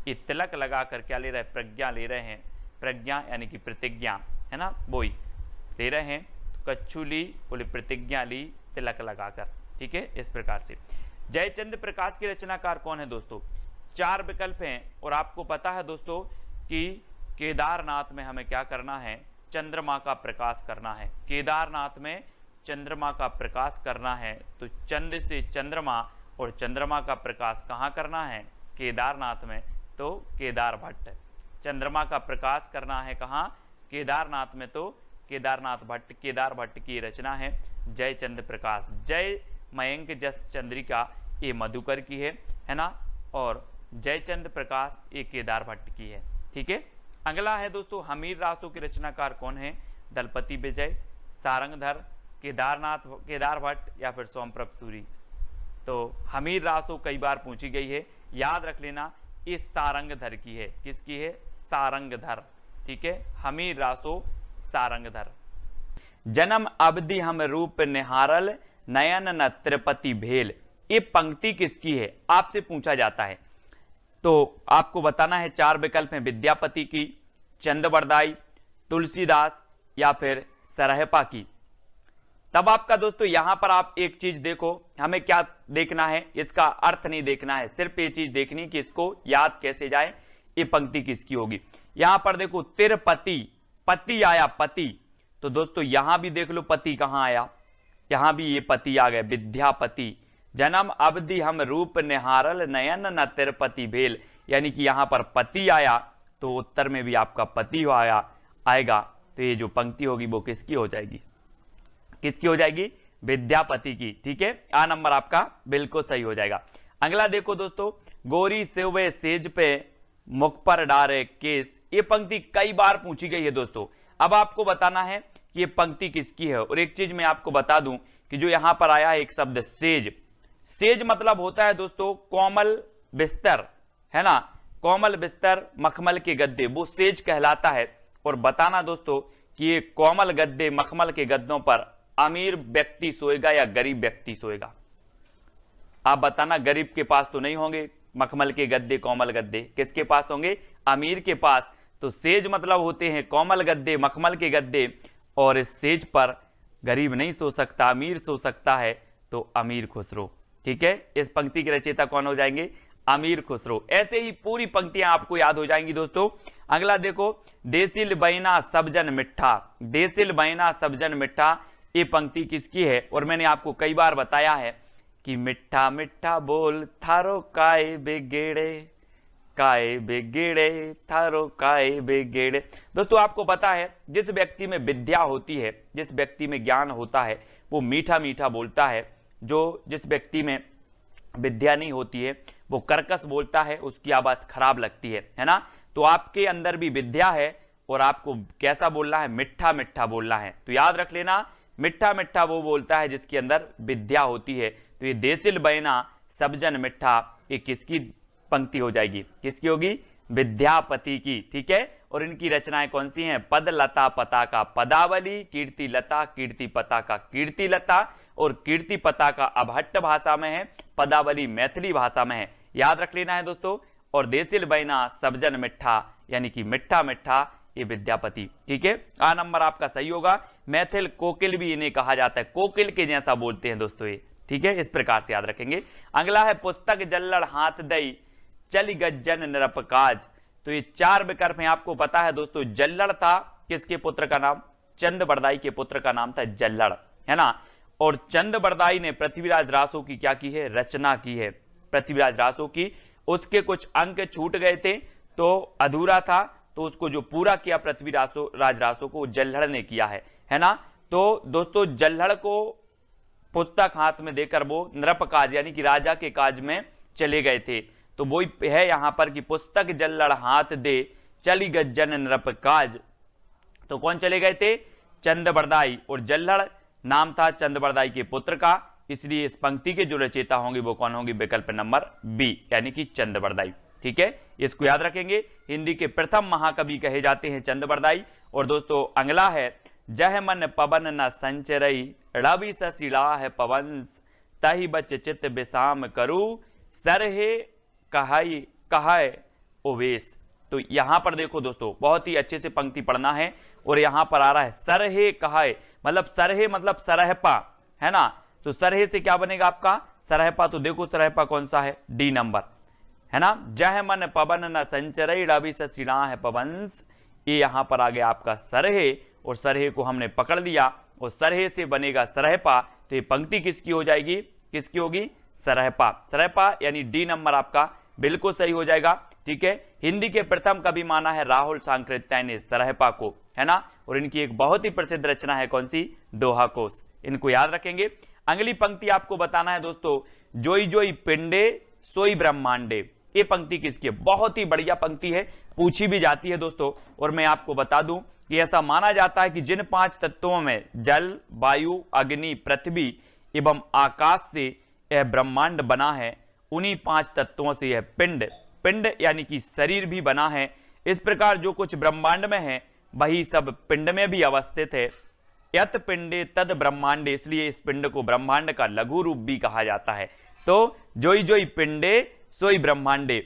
ये तिलक लगाकर क्या ले रहे हैं? प्रज्ञा ले रहे हैं, प्रज्ञा यानी कि प्रतिज्ञा, है ना, वही ले रहे हैं, तो कच्छुली बोले प्रतिज्ञा ली तिलक लगाकर, ठीक है, इस प्रकार से। जयचंद्र प्रकाश के रचनाकार कौन है दोस्तों? 4 विकल्प हैं, और आपको पता है दोस्तों कि केदारनाथ में हमें क्या करना है? चंद्रमा का प्रकाश करना है। केदारनाथ में चंद्रमा का प्रकाश करना है, तो चंद्र से चंद्रमा, और चंद्रमा का प्रकाश कहाँ करना है? केदारनाथ में, तो केदार भट्ट। चंद्रमा का प्रकाश करना है कहाँ? केदारनाथ में, तो केदारनाथ भट्ट, केदार भट्ट की रचना है जयचंद्र प्रकाश। जय मयंक जस चंद्रिका ये मधुकर की है ना, और जयचंद्र प्रकाश ये केदार भट्ट की है, ठीक है। अगला है दोस्तों, हमीर रासों के रचनाकार कौन है? दलपति विजय, सारंगधर, केदार भट्ट या फिर सोमप्रभ सूरी। तो हमीर रासो कई बार पूछी गई है, याद रख लेना, ये सारंगधर की है। किसकी है? सारंगधर, ठीक है, हमीर रासो सारंगधर। जन्म अवधि हम रूप निहारल, नयन न त्रिपति भेल, ये पंक्ति किसकी है? आपसे पूछा जाता है, तो आपको बताना है। 4 विकल्प हैं, विद्यापति की, चंद्रवरदाई, तुलसीदास या फिर सरहपा की। तब आपका दोस्तों यहां पर आप एक चीज देखो, हमें क्या देखना है, इसका अर्थ नहीं देखना है, सिर्फ ये चीज देखनी कि इसको याद कैसे जाए, ये पंक्ति किसकी होगी। यहां पर देखो तिरपति, पति आया, पति, तो दोस्तों यहां भी देख लो पति कहां आया, यहां भी ये पति आ गए, विद्यापति। जन्म अवधि हम रूप निहारल, नयन न तिरपति भेल, यानी कि यहां पर पति आया, तो उत्तर में भी आपका पति आएगा, तो ये जो पंक्ति होगी वो किसकी हो जाएगी? किसकी हो जाएगी? विद्यापति की, ठीक है। आ नंबर आपका बिल्कुल सही हो जाएगा। अगला देखो दोस्तों, गोरी सेवे सेज पे मुख पर डारे केस, ये पंक्ति कई बार पूछी गई है दोस्तों। अब आपको बताना है कि ये पंक्ति किसकी है। और एक चीज मैं आपको बता दूं कि जो यहां पर आया है एक शब्द सेज, सेज मतलब होता है दोस्तों कोमल बिस्तर, है ना, कोमल बिस्तर, मखमल के गद्दे, वो सेज कहलाता है। और बताना दोस्तों कि ये कोमल गद्दे, मखमल के गद्दों पर अमीर व्यक्ति सोएगा या गरीब व्यक्ति सोएगा? आप बताना, गरीब के पास तो नहीं होंगे मखमल के गद्दे, कोमल गद्दे, किसके पास होंगे? अमीर के पास। तो सेज मतलब होते हैं कोमल गद्दे, मखमल के गद्दे, और इस सेज पर गरीब नहीं सो सकता, अमीर सो सकता है, तो अमीर खुसरो। ठीक है, इस पंक्ति के रचयिता कौन हो जाएंगे? अमीर खुसरो। ऐसे ही पूरी पंक्तियां आपको याद हो जाएंगी दोस्तों। अगला देखो, देसिल बैना सबजन मिठा, देसिल बैना सबजन मिठा, ये पंक्ति किसकी है? और मैंने आपको कई बार बताया है कि मिठा मिठा बोल थारो काय बेगेड़े, काय बेगेड़े थारो काय बेगेड़े। दोस्तों आपको पता है, जिस व्यक्ति में विद्या होती है, जिस व्यक्ति में ज्ञान होता है, वो मीठा मीठा बोलता है। जिस व्यक्ति में विद्या नहीं होती है वो कर्कश बोलता है, उसकी आवाज खराब लगती है ना। तो आपके अंदर भी विद्या है और आपको कैसा बोलना है? मिठा मिठा बोलना है। तो याद रख लेना, मिठा मिठा वो बोलता है जिसके अंदर विद्या होती है। तो ये देसिल बैना सबजन मिठा, ये किसकी पंक्ति हो जाएगी? किसकी होगी? विद्यापति की। ठीक है, और इनकी रचनाएं कौन सी हैं? पद लता पताका पदावली, कीर्ति लता कीर्ति पताका कीर्ति लता, और कीर्ति पताका अभट्ट भाषा में है, पदावली मैथिली भाषा में है। याद रख लेना है दोस्तों। और देसिल बैना सबजन मिठा, यानी कि मिठा मिठा, ये विद्यापति। ठीक है, आ नंबर आपका सही होगा। मैथिल कोकिल भी इन्हें कहा जाता है, कोकिल के जैसा बोलते हैं दोस्तों ये। ठीक है, इस प्रकार से याद रखेंगे। अगला है पुस्तक जल्लड़ हाथ दई चली गज्जन निरपकाज। तो ये 4 विकल्प हैं, आपको पता है दोस्तों। जल्लड़ था किसके पुत्र का नाम? चंद बरदाई के पुत्र का नाम था जल्लड़, है ना। और चंद बरदाई ने पृथ्वीराज रासो की क्या की है? रचना की है, पृथ्वीराज रासो की। उसके कुछ अंक छूट गए थे तो अधूरा था, तो उसको जो पूरा किया पृथ्वीराज रासो को, जल्लड़ ने किया है ना। तो दोस्तों जल्लड़ को पुस्तक हाथ में देकर वो नृपकाज यानी कि राजा के काज में चले गए थे। तो वो है यहां पर कि पुस्तक जल्लड़ हाथ दे चली गज्जन नृपकाज। तो कौन चले गए थे? चंद बरदाई। और जल्लड़ नाम था चंद बरदाई के पुत्र का, इसलिए इस पंक्ति के जो रचयिता होंगे वो कौन होंगे? विकल्प नंबर बी, यानी कि चंद बरदाई। ठीक है, इसको याद रखेंगे। हिंदी के प्रथम महाकवि कहे जाते हैं चंद बरदाई। और दोस्तों अगला है, जह मन पवन न संचरई रवि सशिला है पवंस, तहि बच चित विसाम करू सरहे कहाय ओवेश। तो यहां पर देखो दोस्तों, बहुत ही अच्छे से पंक्ति पढ़ना है। और यहां पर आ रहा है सरहे कहाय, मतलब सरहे मतलब सरहपा, है ना। तो सरहे से क्या बनेगा आपका? सरहपा। तो देखो सरहपा कौन सा है? डी नंबर, है ना। जह मन पवन न संचरई रवि सशिला है पवंस, ये यहां पर आ गया आपका सरहे। और सरहे को हमने पकड़ लिया और सरहे से बनेगा सरहपा। तो ये पंक्ति किसकी हो जाएगी? किसकी होगी? सरहपा। सरहपा यानी डी नंबर आपका बिल्कुल सही हो जाएगा। ठीक है, हिंदी के प्रथम कवि माना है राहुल सांकृत्यायन ने सरहपा को, है ना। और इनकी एक बहुत ही प्रसिद्ध रचना है कौन सी? दोहा कोश। इनको याद रखेंगे। अगली पंक्ति आपको बताना है दोस्तों, जोई जोई पिंडे सोई ब्रह्मांडे। ये पंक्ति किसकी है? बहुत ही बढ़िया पंक्ति है, पूछी भी जाती है दोस्तों। और मैं आपको बता दूं कि ऐसा माना जाता है कि जिन 5 तत्वों में जल, वायु, अग्नि, पृथ्वी एवं आकाश से यह ब्रह्मांड बना है, उन्हीं 5 तत्वों से यह पिंड यानी कि शरीर भी बना है। इस प्रकार जो कुछ ब्रह्मांड में है वही सब पिंड में भी अवस्थित है। यत पिंडे तद ब्रह्मांडे, इसलिए इस पिंड को ब्रह्मांड का लघु रूप भी कहा जाता है। तो जोई जोई पिंडे सोई ब्रह्मांडे,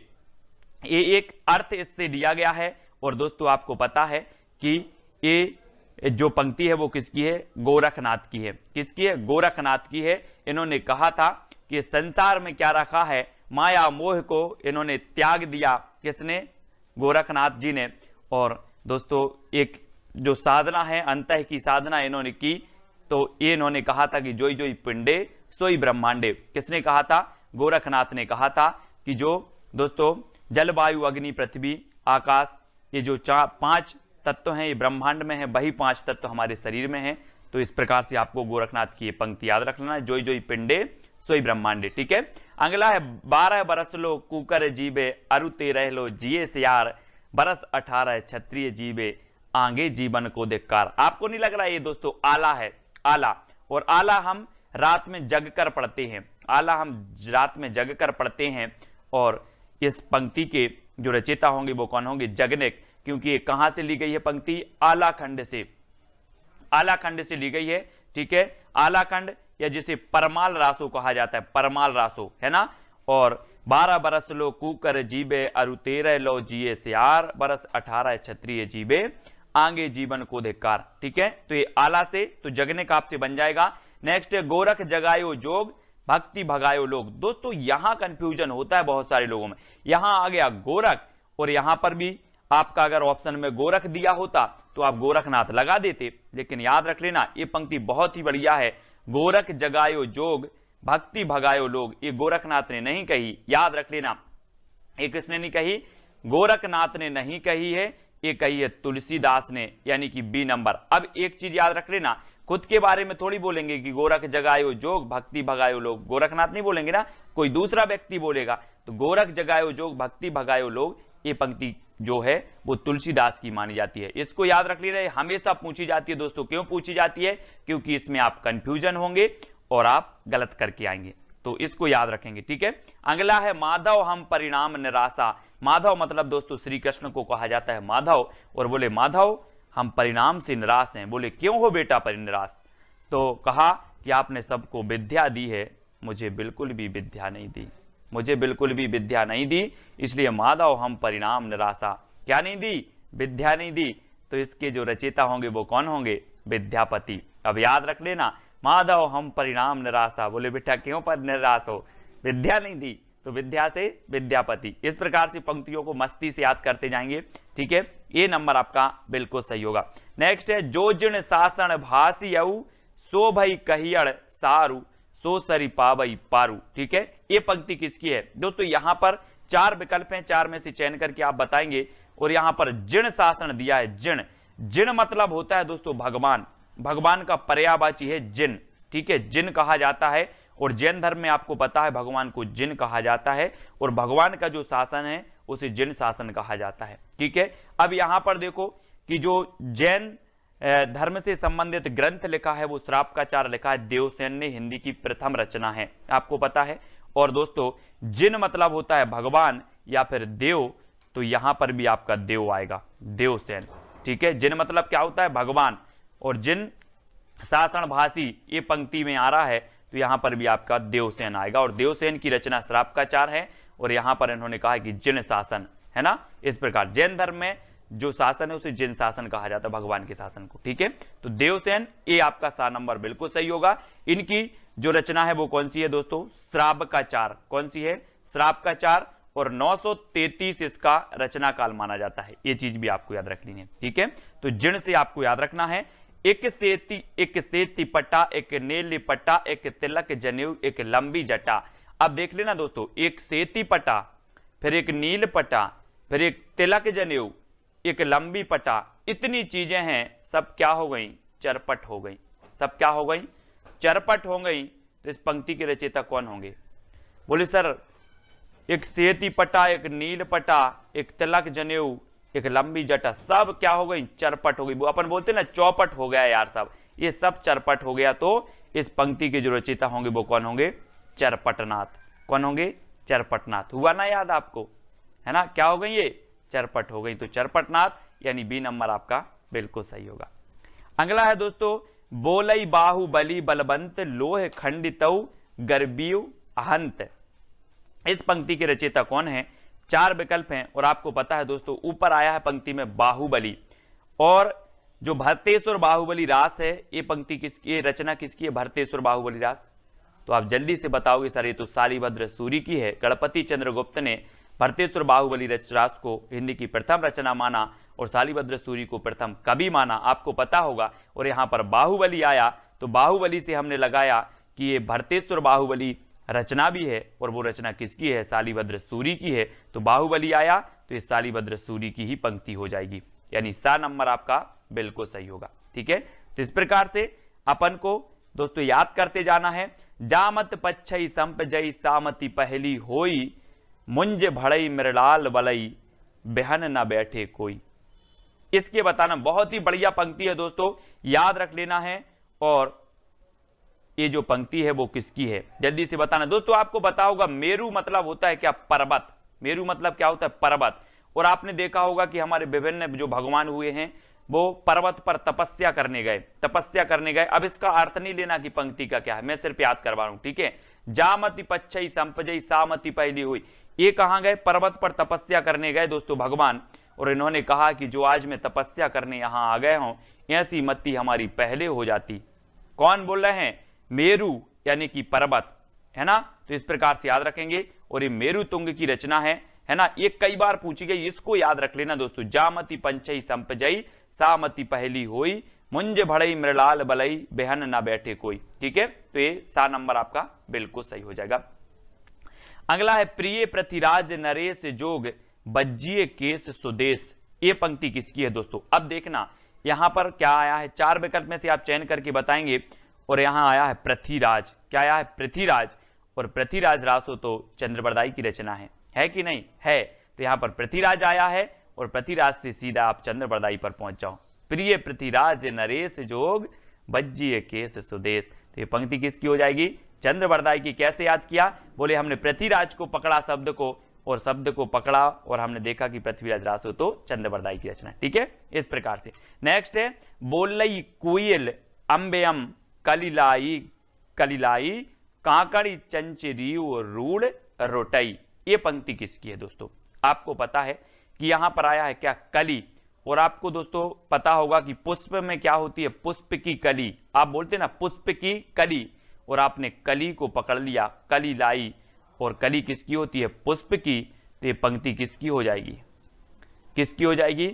ये एक अर्थ इससे लिया गया है। और दोस्तों आपको पता है कि ये जो पंक्ति है वो किसकी है? गोरखनाथ की है। किसकी है? गोरखनाथ की है। इन्होंने कहा था कि संसार में क्या रखा है? माया मोह को इन्होंने त्याग दिया। किसने? गोरखनाथ जी ने। और दोस्तों एक जो साधना है, अंतः की साधना इन्होंने की। तो ये इन्होंने कहा था कि जोई जोई पिंडे सोई ब्रह्मांडे। किसने कहा था? गोरखनाथ ने कहा था कि जो दोस्तों जलवायु, अग्नि, पृथ्वी, आकाश, ये जो 5 तत्व हैं ये ब्रह्मांड में है, वही 5 तत्व हमारे शरीर में है। तो इस प्रकार से आपको गोरखनाथ की ये पंक्ति याद रखना है, जोई जोई पिंडे सोई ब्रह्मांडे। ठीक है, अगला है 12 बरस लो कुकर जीबे अरु 13 लो जिए सियार, बरस 18 क्षत्रिय जीबे आगे जीवन को धिक्कार। आपको नहीं लग रहा ये दोस्तों आला है? आला। और आला हम रात में जग कर पढ़ते हैं, आला हम रात में जग कर पढ़ते हैं। और इस पंक्ति के जो रचयिता होंगे वो कौन होंगे? जगनेक। क्योंकि ये कहां से ली गई है पंक्ति? आलाखंड से, आलाखंड से ली गई है। ठीक है, आलाखंड या जिसे परमाल रासो कहा जाता है, परमाल रासो, है ना। और 12 बरस लो कुकर जीबे अरु 13 लो जिए सियार, बरस 18 क्षत्रिय जीबे आगे जीवन को धिक्कार। ठीक है, तो ये आला से तो जगने का आपसे बन जाएगा। नेक्स्ट है गोरख जगायो जोग भक्ति भगायो लोग। दोस्तों यहां कंफ्यूजन होता है बहुत सारे लोगों में, यहां आ गया गोरख और यहां पर भी आपका अगर ऑप्शन में गोरख दिया होता तो आप गोरखनाथ लगा देते, लेकिन याद रख लेना ये पंक्ति बहुत ही बढ़िया है। गोरख जगायो जोग भक्ति भगायो लोग, ये गोरखनाथ ने नहीं कही, याद रख लेना। ये किसने नहीं कही? गोरखनाथ ने नहीं कही है, ये कही है तुलसीदास ने, यानी कि बी नंबर। अब एक चीज याद रख लेना, खुद के बारे में थोड़ी बोलेंगे कि गोरख जगायो जोग भक्ति भगायो लोग, गोरखनाथ नहीं बोलेंगे ना, कोई दूसरा व्यक्ति बोलेगा। तो गोरख जगायो जोग भक्ति भगायो लोग, ये पंक्ति जो है वो तुलसीदास की मानी जाती है। इसको याद रख लेना, हमेशा पूछी जाती है दोस्तों। क्यों पूछी जाती है? क्योंकि इसमें आप कंफ्यूजन होंगे और आप गलत करके आएंगे, तो इसको याद रखेंगे। ठीक है, अगला है माधव हम परिणाम निराशा। माधव मतलब दोस्तों श्री कृष्ण को कहा जाता है माधव, और बोले माधव हम परिणाम से निराश हैं। बोले क्यों हो बेटा निराश? तो कहा कि आपने सबको विद्या दी है, मुझे बिल्कुल भी विद्या नहीं दी, मुझे बिल्कुल भी विद्या नहीं दी, इसलिए माधव हम परिणाम निराशा। क्या नहीं दी? विद्या नहीं दी। तो इसके जो रचयिता होंगे वो कौन होंगे? विद्यापति। अब याद रख लेना, माधव हम परिणाम निराशा। बोले बेटा क्यों पर निराश हो? विद्या नहीं दी, तो विद्या से विद्यापति। इस प्रकार से पंक्तियों को मस्ती से याद करते जाएंगे। ठीक है, ये नंबर आपका बिल्कुल सही होगा। नेक्स्ट है जो जिण शासन भासियऊ सो भई कहियड़ सारू सो सरी पावई पारू। ठीक है, ये पंक्ति किसकी है दोस्तों? यहां पर 4 विकल्प हैं, 4 में से चयन करके आप बताएंगे। और यहां पर जिण शासन दिया है। जिण, जिण मतलब होता है दोस्तों भगवान, भगवान का पर्यायवाची है जिन। ठीक है, जिन कहा जाता है, और जैन धर्म में आपको पता है भगवान को जिन कहा जाता है, और भगवान का जो शासन है उसे जिन शासन कहा जाता है। ठीक है, अब यहां पर देखो कि जो जैन धर्म से संबंधित ग्रंथ लिखा है वो श्रापकाचार लिखा है, देवसेन ने हिंदी की प्रथम रचना है, आपको पता है। और दोस्तों जिन मतलब होता है भगवान या फिर देव, तो यहां पर भी आपका देव आएगा, देवसेन। ठीक है, जिन मतलब क्या होता है? भगवान। और जिन शासन भाषी ये पंक्ति में आ रहा है, तो यहां पर भी आपका देवसेन आएगा। और देवसेन की रचना श्रापकाचार है, और यहां पर इन्होंने कहा कि जिन शासन है ना। इस प्रकार जैन धर्म में जो शासन है उसे जिन शासन कहा जाता है, भगवान के शासन को। ठीक है, तो देवसेन ये आपका 7 नंबर बिल्कुल सही होगा। इनकी जो रचना है वो कौन सी है दोस्तों? श्रावकाचार। कौन सी है? श्रावकाचार। और 933 इसका रचना काल माना जाता है, ये चीज भी आपको याद रखनी है। ठीक है, तो जिन से आपको याद रखना है एक सेती पट्टा, एक नीली पट्टा, एक तिलक जनेऊ, एक लंबी जटा। अब देख लेना दोस्तों, एक सेती पट्टा, फिर एक नील पट्टा, फिर एक तिलक जनेऊ, एक लंबी पट्टा, इतनी चीजें हैं, सब क्या हो गई? चरपट हो गई। सब क्या हो गई? चरपट हो गई। तो इस पंक्ति के रचयिता कौन होंगे? बोले सर एक सेती पट्टा, एक नील पट्टा, एक तिलक जनेऊ, एक लंबी जटा, सब क्या हो गई? चरपट हो गई। वो अपन बोलते ना चौपट हो गया यार, सब ये सब चरपट हो गया। तो इस पंक्ति के जो रचयिता होंगे वो कौन होंगे? चरपटनाथ। कौन होंगे? चरपटनाथ। हुआ ना याद आपको, है ना? क्या हो गई? ये चरपट हो गई। तो चरपटनाथ यानी बी नंबर आपका बिल्कुल सही होगा। अगला है दोस्तों बोलई बाहुबली बलवंत लोह खंडितऊ गर्बियु अहंत। इस पंक्ति के रचयिता कौन है? 4 विकल्प हैं, और आपको पता है दोस्तों ऊपर आया है पंक्ति में बाहुबली, और जो भरतेश्वर बाहुबली रास है ये पंक्ति किसकी, ये रचना किसकी है? भरतेश्वर बाहुबली रास। तो आप जल्दी से बताओगे सर ये तो शालिभद्र सूरी की है। गणपति चंद्रगुप्त ने भरतेश्वर बाहुबली रास को हिंदी की प्रथम रचना माना, और शालिभद्र सूरी को प्रथम कवि माना, आपको पता होगा। और यहां पर बाहुबली आया, तो बाहुबली से हमने लगाया कि ये भरतेश्वर बाहुबली रचना भी है, और वो रचना किसकी है? शालिभद्र सूरी की है। तो बाहुबली आया तो ये शालिभद्र सूरी की ही पंक्ति हो जाएगी, यानी 7 नंबर आपका बिल्कुल सही होगा। ठीक है, तो इस प्रकार से अपन को दोस्तों याद करते जाना है। जामत पच्छई संप जई सामति पहली होई, मुंज भड़ई मृलाल बलई बेहन न बैठे कोई। इसके बताना बहुत ही बढ़िया पंक्ति है दोस्तों, याद रख लेना है। और ये जो पंक्ति है वो किसकी है जल्दी से बताना दोस्तों। आपको पता होगा मेरू मतलब होता है क्या? पर्वत। मेरू मतलब क्या होता है? पर्वत। और आपने देखा होगा कि हमारे विभिन्न जो भगवान हुए हैं वो पर्वत पर तपस्या करने गए, तपस्या करने गए। अब इसका अर्थ नहीं लेना कि पंक्ति का क्या है, मैं सिर्फ याद करवा रहा हूं। ठीक है, जामति पच्छई संपजई सामति पहली हुई, ये कहां गए? पर्वत पर तपस्या करने गए दोस्तों भगवान। और इन्होंने कहा कि जो आज मैं तपस्या करने यहाँ आ गए हूं, ऐसी मति हमारी पहले हो जाती। कौन बोल रहे हैं? मेरू यानी कि पर्वत, है ना। तो इस प्रकार से याद रखेंगे। और ये मेरु तुंग की रचना है ना। ये कई बार पूछी गई, इसको याद रख लेना दोस्तों। जामति पंचई संपजई सामति पहली होई, मुंज भड़ई मृलाल बलई बेहन ना बैठे कोई। ठीक है, तो ये सा नंबर आपका बिल्कुल सही हो जाएगा। अगला है प्रिय पृथ्वीराज नरेश जोग बज्जिए केस सुदेश। ये पंक्ति किसकी है दोस्तों? अब देखना यहां पर क्या आया है, 4 विकल्प में से आप चयन करके बताएंगे। और यहां आया है पृथ्वीराज। क्या आया है? पृथ्वीराज। और पृथ्वीराज रासो तो चंद्रबरदाई की रचना है कि नहीं? है। तो यहां पर पृथ्वीराज आया है और पृथ्वीराज से सीधा आप चंद्रबरदाई पर पहुंच जाओ। प्रिय पृथ्वीराज नरेश जोग बज्जिए केस सुदेश। तो ये पंक्ति किसकी हो जाएगी? चंद्रबरदाई की। कैसे याद किया? बोले हमने पृथ्वीराज को पकड़ा शब्द को, और शब्द को पकड़ा और हमने देखा कि पृथ्वीराज रासो तो चंद्रबरदाई की रचना। ठीक है, इस प्रकार से। नेक्स्ट है बोलई कुयल अंबेयम कलिलाई कलिलाई काकड़ी चंचरी रूढ़ रोटई। ये पंक्ति किसकी है दोस्तों? आपको पता है कि यहां पर आया है क्या? कली। और आपको दोस्तों पता होगा कि पुष्प में क्या होती है? पुष्प की कली। आप बोलते ना पुष्प की कली, और आपने कली को पकड़ लिया, कली लाई। और कली किसकी होती है? पुष्प की। तो ये पंक्ति किसकी हो जाएगी? किसकी हो जाएगी?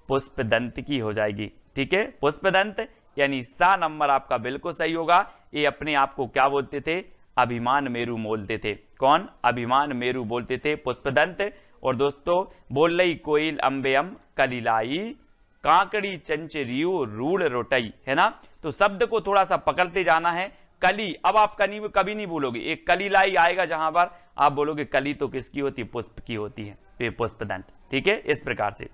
पुष्पदंत की हो जाएगी। ठीक है, पुष्पदंत यानी सा नंबर आपका बिल्कुल सही होगा। ये अपने आप को क्या बोलते थे? अभिमान मेरु बोलते थे। कौन? अभिमान मेरु बोलते थे, पुष्पदंत। और दोस्तों बोलई कोयल अंबेयम कलिलाई काकड़ी चंचरियो रूढ़ रोटई, है ना। तो शब्द को थोड़ा सा पकड़ते जाना है। कली, अब आप कभी नहीं बोलोगे, एक कलिलाई आएगा जहां पर आप बोलोगे कली तो किसकी होती है? पुष्प की होती है। तो ये पुष्पदंत। ठीक है, इस प्रकार से।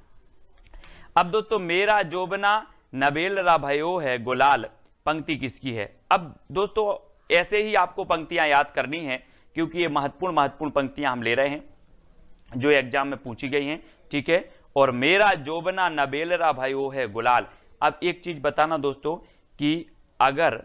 अब दोस्तों मेरा जोबना नबेलरा भयो है गुलाल, पंक्ति किसकी है? अब दोस्तों ऐसे ही आपको पंक्तियां याद करनी है, क्योंकि ये महत्वपूर्ण पंक्तियां हम ले रहे हैं जो एग्जाम में पूछी गई हैं। ठीक है, और मेरा जोबना नबेलरा भयो है गुलाल। अब एक चीज बताना दोस्तों कि अगर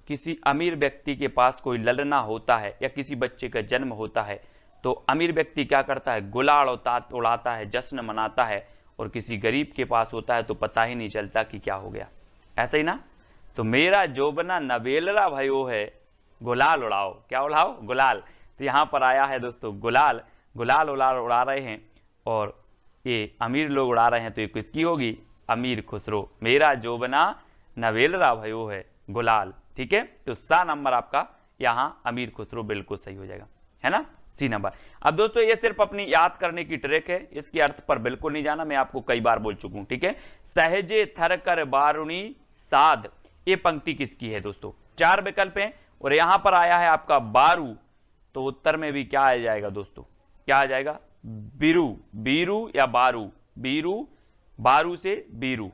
किसी अमीर व्यक्ति के पास कोई ललना होता है या किसी बच्चे का जन्म होता है, तो अमीर व्यक्ति क्या करता है? गुलाल उड़ाता है, जश्न मनाता है। और किसी गरीब के पास होता है तो पता ही नहीं चलता कि क्या हो गया। ऐसा ही ना। तो मेरा जोबना नबेलरा भयो है गुलाल उड़ाओ। क्या उड़ाओ? गुलाल। तो यहां पर आया है दोस्तों गुलाल। गुलाल उड़ा रहे हैं और ये अमीर लोग उड़ा रहे हैं, तो ये किसकी होगी? अमीर खुसरो। मेरा जोबना नबेलरा भयो है गुलाल। ठीक है, तो सा नंबर आपका यहां अमीर खुसरो बिल्कुल सही हो जाएगा, है ना, सी नंबर। अब दोस्तों ये सिर्फ अपनी याद करने की ट्रिक है, इसके अर्थ पर बिल्कुल नहीं जाना, मैं आपको कई बार बोल चुका हूं। ठीक है, सहजे थर कर बारुणी साध, ये पंक्ति किसकी है दोस्तों? 4 विकल्प हैं और यहां पर आया है आपका बारू। तो उत्तर में भी क्या आ जाएगा दोस्तों? क्या आ जाएगा? बीरू, बीरू या बारू। बीरू, बारू से बीरू,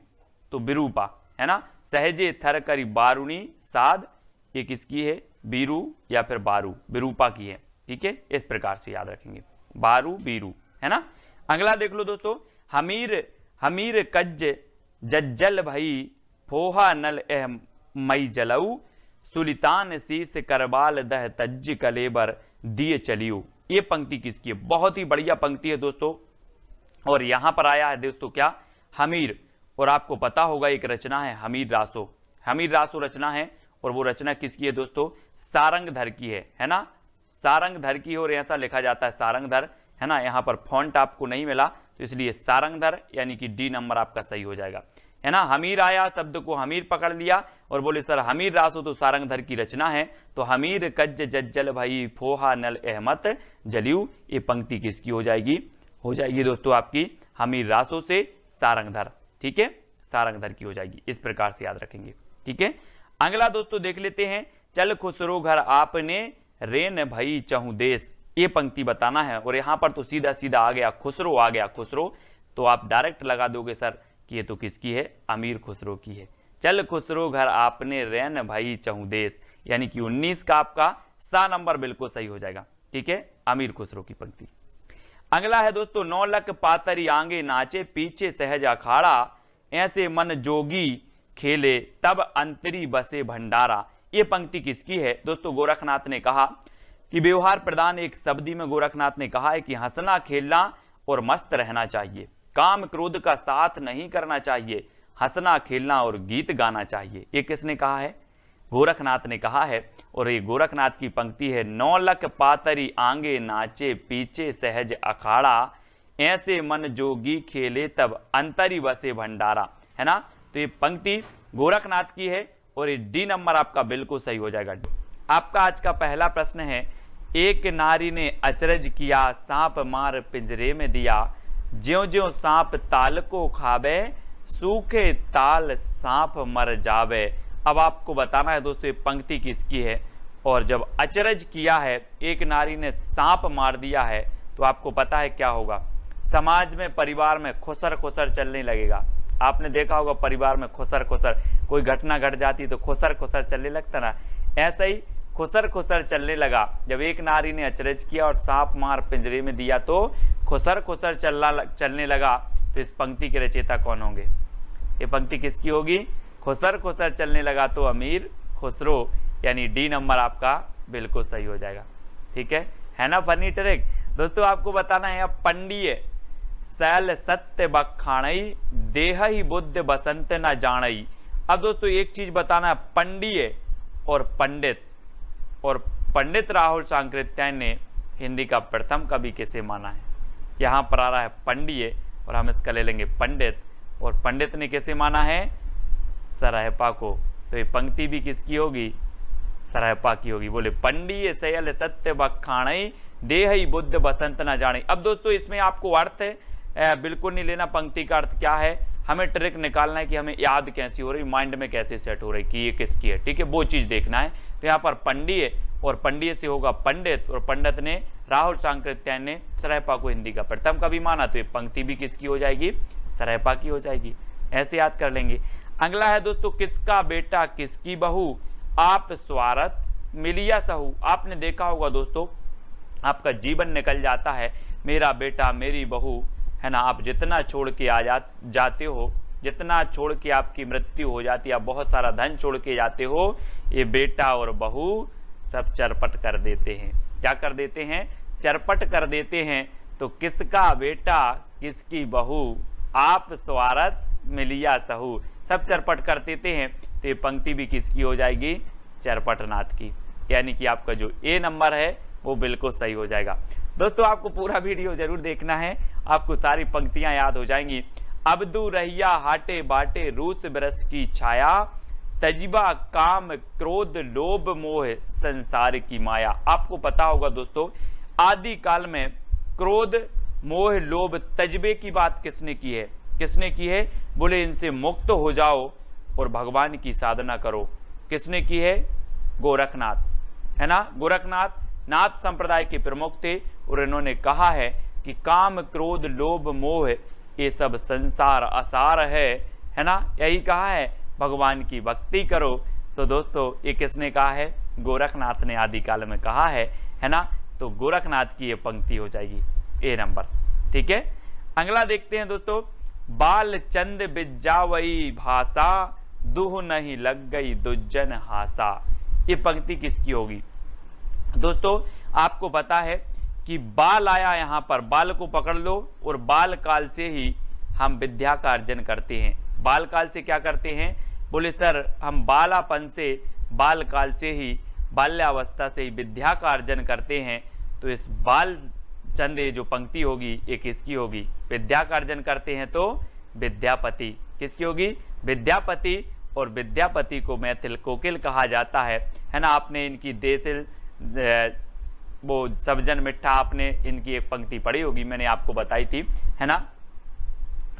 तो बिरूपा, है ना। सहजे थर करी बारुणी साध, ये किसकी है? बीरू या फिर बारू, बिरूपा की है। ठीक है, इस प्रकार से याद रखेंगे, बारू बीरू, है ना। अगला देख लो दोस्तों, हमीर कज्ज जज्जल भई फोहा नल एह मई जलऊ सुलितान शीस करबाल दह तज्ज कलेबर दिए चलियो। ये पंक्ति किसकी है? बहुत ही बढ़िया पंक्ति है दोस्तों। और यहां पर आया है दोस्तों क्या? हमीर। और आपको पता होगा एक रचना है हमीर रासो। हमीर रासो रचना है, और वो रचना किसकी है दोस्तों? सारंगधर की है ना। सारंगधर की, और ऐसा लिखा जाता है सारंगधर, है ना। यहां पर फॉन्ट आपको नहीं मिला, तो इसलिए सारंगधर यानी कि डी नंबर आपका सही हो जाएगा, है ना। हमीर आया, शब्द को हमीर पकड़ लिया और बोले सर हमीर रासो तो सारंगधर की रचना है, तो हमीर कज्ज जज्जल भाई फोहा नल अहमत जलियू, ये पंक्ति किसकी हो जाएगी? हो जाएगी दोस्तों आपकी हमीर रासो से सारंगधर। ठीक है, सारंगधर की हो जाएगी। इस प्रकार से याद रखेंगे। ठीक है, अगला दोस्तों देख लेते हैं, चल खुसरो घर आपने रेन भई चहु देश, ये पंक्ति बताना है। और यहां पर तो सीधा सीधा आ गया खुसरो, आ गया खुसरो, तो आप डायरेक्ट लगा दोगे सर कि ये तो किसकी है? अमीर खुसरो की है। चल खुसरो घर आपने रेन भई चहु देश, यानी कि 19 का आपका सा नंबर बिल्कुल सही हो जाएगा। ठीक है, अमीर खुसरो की पंक्ति। अगला है दोस्तों, 9 लख पातरी आंगे नाचे पीछे सहज अखाड़ा ऐसे मन जोगी खेले तब अंतरी बसे भंडारा, ये पंक्ति किसकी है दोस्तों? गोरखनाथ ने कहा कि व्यवहार प्रधान एक शब्दी में गोरखनाथ ने कहा है कि हंसना खेलना और मस्त रहना चाहिए। काम क्रोध का साथ नहीं करना चाहिए, हंसना खेलना और गीत गाना चाहिए। ये किसने कहा है? गोरखनाथ ने कहा है। और ये गोरखनाथ की पंक्ति है, 9 लख पातरी आंगे नाचे पीछे सहज अखाड़ा, ऐसे मन जोगी खेले तब अंतरी बसे भंडारा, है ना। तो ये पंक्ति गोरखनाथ की है और ये डी नंबर आपका बिल्कुल सही हो जाएगा। आपका आज का पहला प्रश्न है, एक नारी ने अचरज किया, सांप मार पिंजरे में दिया, ज्यों ज्यों सांप ताल को खावे, सूखे ताल सांप मर जावे। अब आपको बताना है दोस्तों ये पंक्ति किसकी है। और जब अचरज किया है, एक नारी ने सांप मार दिया है, तो आपको पता है क्या होगा? समाज में, परिवार में खुसर खुसर चलने लगेगा। आपने देखा होगा परिवार में खुसर खुसर, कोई घटना घट जाती तो खुसर खुसर चलने लगता ना, ऐसा ही खुसर खुसर चलने लगा। जब एक नारी ने अचरज किया और सांप मार पिंजरे में दिया तो खुसर खुसर चलने लगा। तो इस पंक्ति के रचयिता कौन होंगे? ये पंक्ति किसकी होगी? खुसर खुसर चलने लगा तो अमीर खुसरो, यानी डी नंबर आपका बिल्कुल सही हो जाएगा। ठीक है ना। फनी ट्रिक दोस्तों आपको बताना है। अब पंडिये सैल सत्य बखाणई, देह ही बुद्ध बसंत न जानई। अब दोस्तों एक चीज बताना है, पंडिये और पंडित, और पंडित राहुल सांकृत्यायन ने हिंदी का प्रथम कवि किसे माना है? यहाँ पर आ रहा है पंडिये और हम इसका ले लेंगे पंडित, और पंडित ने किसे माना है? सराहपा को। तो ये पंक्ति भी किसकी होगी? सराहपा की होगी। बोले पंडिये सयल सत्य बखाणई, देह ही बुद्ध बसंत न जाने। अब दोस्तों इसमें आपको अर्थ बिल्कुल नहीं लेना, पंक्ति का अर्थ क्या है, हमें ट्रिक निकालना है कि हमें याद कैसी हो रही, माइंड में कैसे सेट हो रही कि ये किसकी है। ठीक है, वो चीज देखना है। तो यहाँ पर पंडिये और पंडिये से होगा पंडित, और पंडित ने राहुल सांकृत्यायन ने सराहपा को हिंदी का प्रथम कवि माना। तो ये पंक्ति भी किसकी हो जाएगी? सराहपा की हो जाएगी। ऐसे याद कर लेंगे। अगला है दोस्तों, किसका बेटा किसकी बहू, आप स्वार्थ मिलिया सहू। आपने देखा होगा दोस्तों, आपका जीवन निकल जाता है, मेरा बेटा मेरी बहू, है ना। आप जितना छोड़ के जाते हो, जितना छोड़ के आपकी मृत्यु हो जाती है, आप बहुत सारा धन छोड़ के जाते हो, ये बेटा और बहू सब चरपट कर देते हैं। क्या कर देते हैं? चरपट कर देते हैं। तो किसका बेटा किसकी बहू, आप स्वार्थ मिलिया सहू, सब चरपट कर देते हैं। तो ये पंक्ति भी किसकी हो जाएगी? चरपटनाथ की। यानी कि आपका जो ए नंबर है वो बिल्कुल सही हो जाएगा। दोस्तों आपको पूरा वीडियो जरूर देखना है, आपको सारी पंक्तियां याद हो जाएंगी। अबदू रहिया हाटे बाटे, रूस बरस की छाया, तजबा काम क्रोध लोभ मोह संसार की माया। आपको पता होगा दोस्तों, आदि काल में क्रोध मोह लोभ तजबे की बात किसने की है? किसने की है? बोले इनसे मुक्त हो जाओ और भगवान की साधना करो। किसने की है? गोरखनाथ, है ना। गोरखनाथ नाथ संप्रदाय के प्रमुख थे और इन्होंने कहा है कि काम क्रोध लोभ मोह ये सब संसार असार है ना। यही कहा है, भगवान की भक्ति करो। तो दोस्तों ये किसने कहा है? गोरखनाथ ने आदिकाल में कहा है ना। तो गोरखनाथ की ये पंक्ति हो जाएगी ए नंबर। ठीक है, अगला देखते हैं दोस्तों, बाल चंद बिजावई भाषा, दुह नहीं लग गई दुज्जन हासा। ये पंक्ति किसकी होगी? दोस्तों आपको पता है कि बाल आया, यहाँ पर बाल को पकड़ लो, और बाल काल से ही हम विद्या का अर्जन करते हैं। बाल काल से क्या करते हैं? बोले सर हम बालापन से, बाल काल से ही, बाल्यावस्था से ही विद्या का अर्जन करते हैं। तो इस बाल चंद ये जो पंक्ति होगी ये किसकी होगी? विद्या का अर्जन करते हैं तो विद्यापति। किसकी होगी? विद्यापति। और विद्यापति को मैथिल कोकिल कहा जाता है ना। आपने इनकी देसिल वो सबजन मिठा, आपने इनकी एक पंक्ति पढ़ी होगी, मैंने आपको बताई थी, है ना।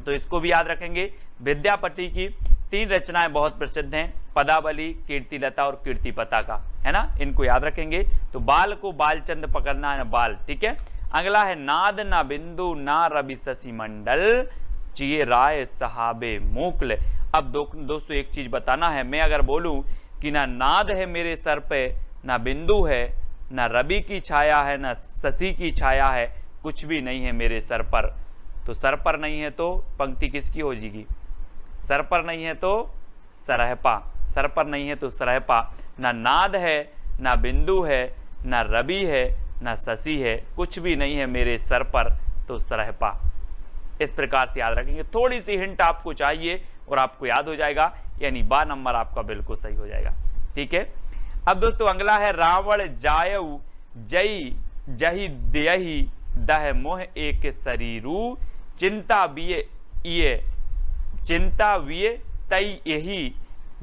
तो इसको भी याद रखेंगे। विद्यापति की 3 रचनाएं बहुत प्रसिद्ध हैं, पदावली, कीर्तिलता और कीर्तिपता का, है ना। इनको याद रखेंगे। तो बाल को बालचंद पकड़ना है, बाल। ठीक है, अगला है नाद ना बिंदु ना रवि शशि मंडल, चिए राय सहाबे मूकल। अब दोस्तों एक चीज बताना है, मैं अगर बोलूं कि ना नाद है मेरे सर पे, ना बिंदु है, ना रवि की छाया है, ना शशि की छाया है, कुछ भी नहीं है मेरे सर पर, तो सर पर नहीं है तो पंक्ति किसकी हो जाएगी? सर पर नहीं है तो सरहपा, सर पर नहीं है तो सरहपा। ना नाद है, ना बिंदु है, ना रवि है, ना शशि है, कुछ भी नहीं है मेरे सर पर, तो सरहपा। इस प्रकार से याद रखेंगे, थोड़ी सी हिंट आपको चाहिए और आपको याद हो जाएगा, यानी बा नंबर आपका बिल्कुल सही हो जाएगा। ठीक है, अब दोस्तों अगला है रावण जायऊ जई जही देहि दह मोह एक शरीरू चिंता विये तई यही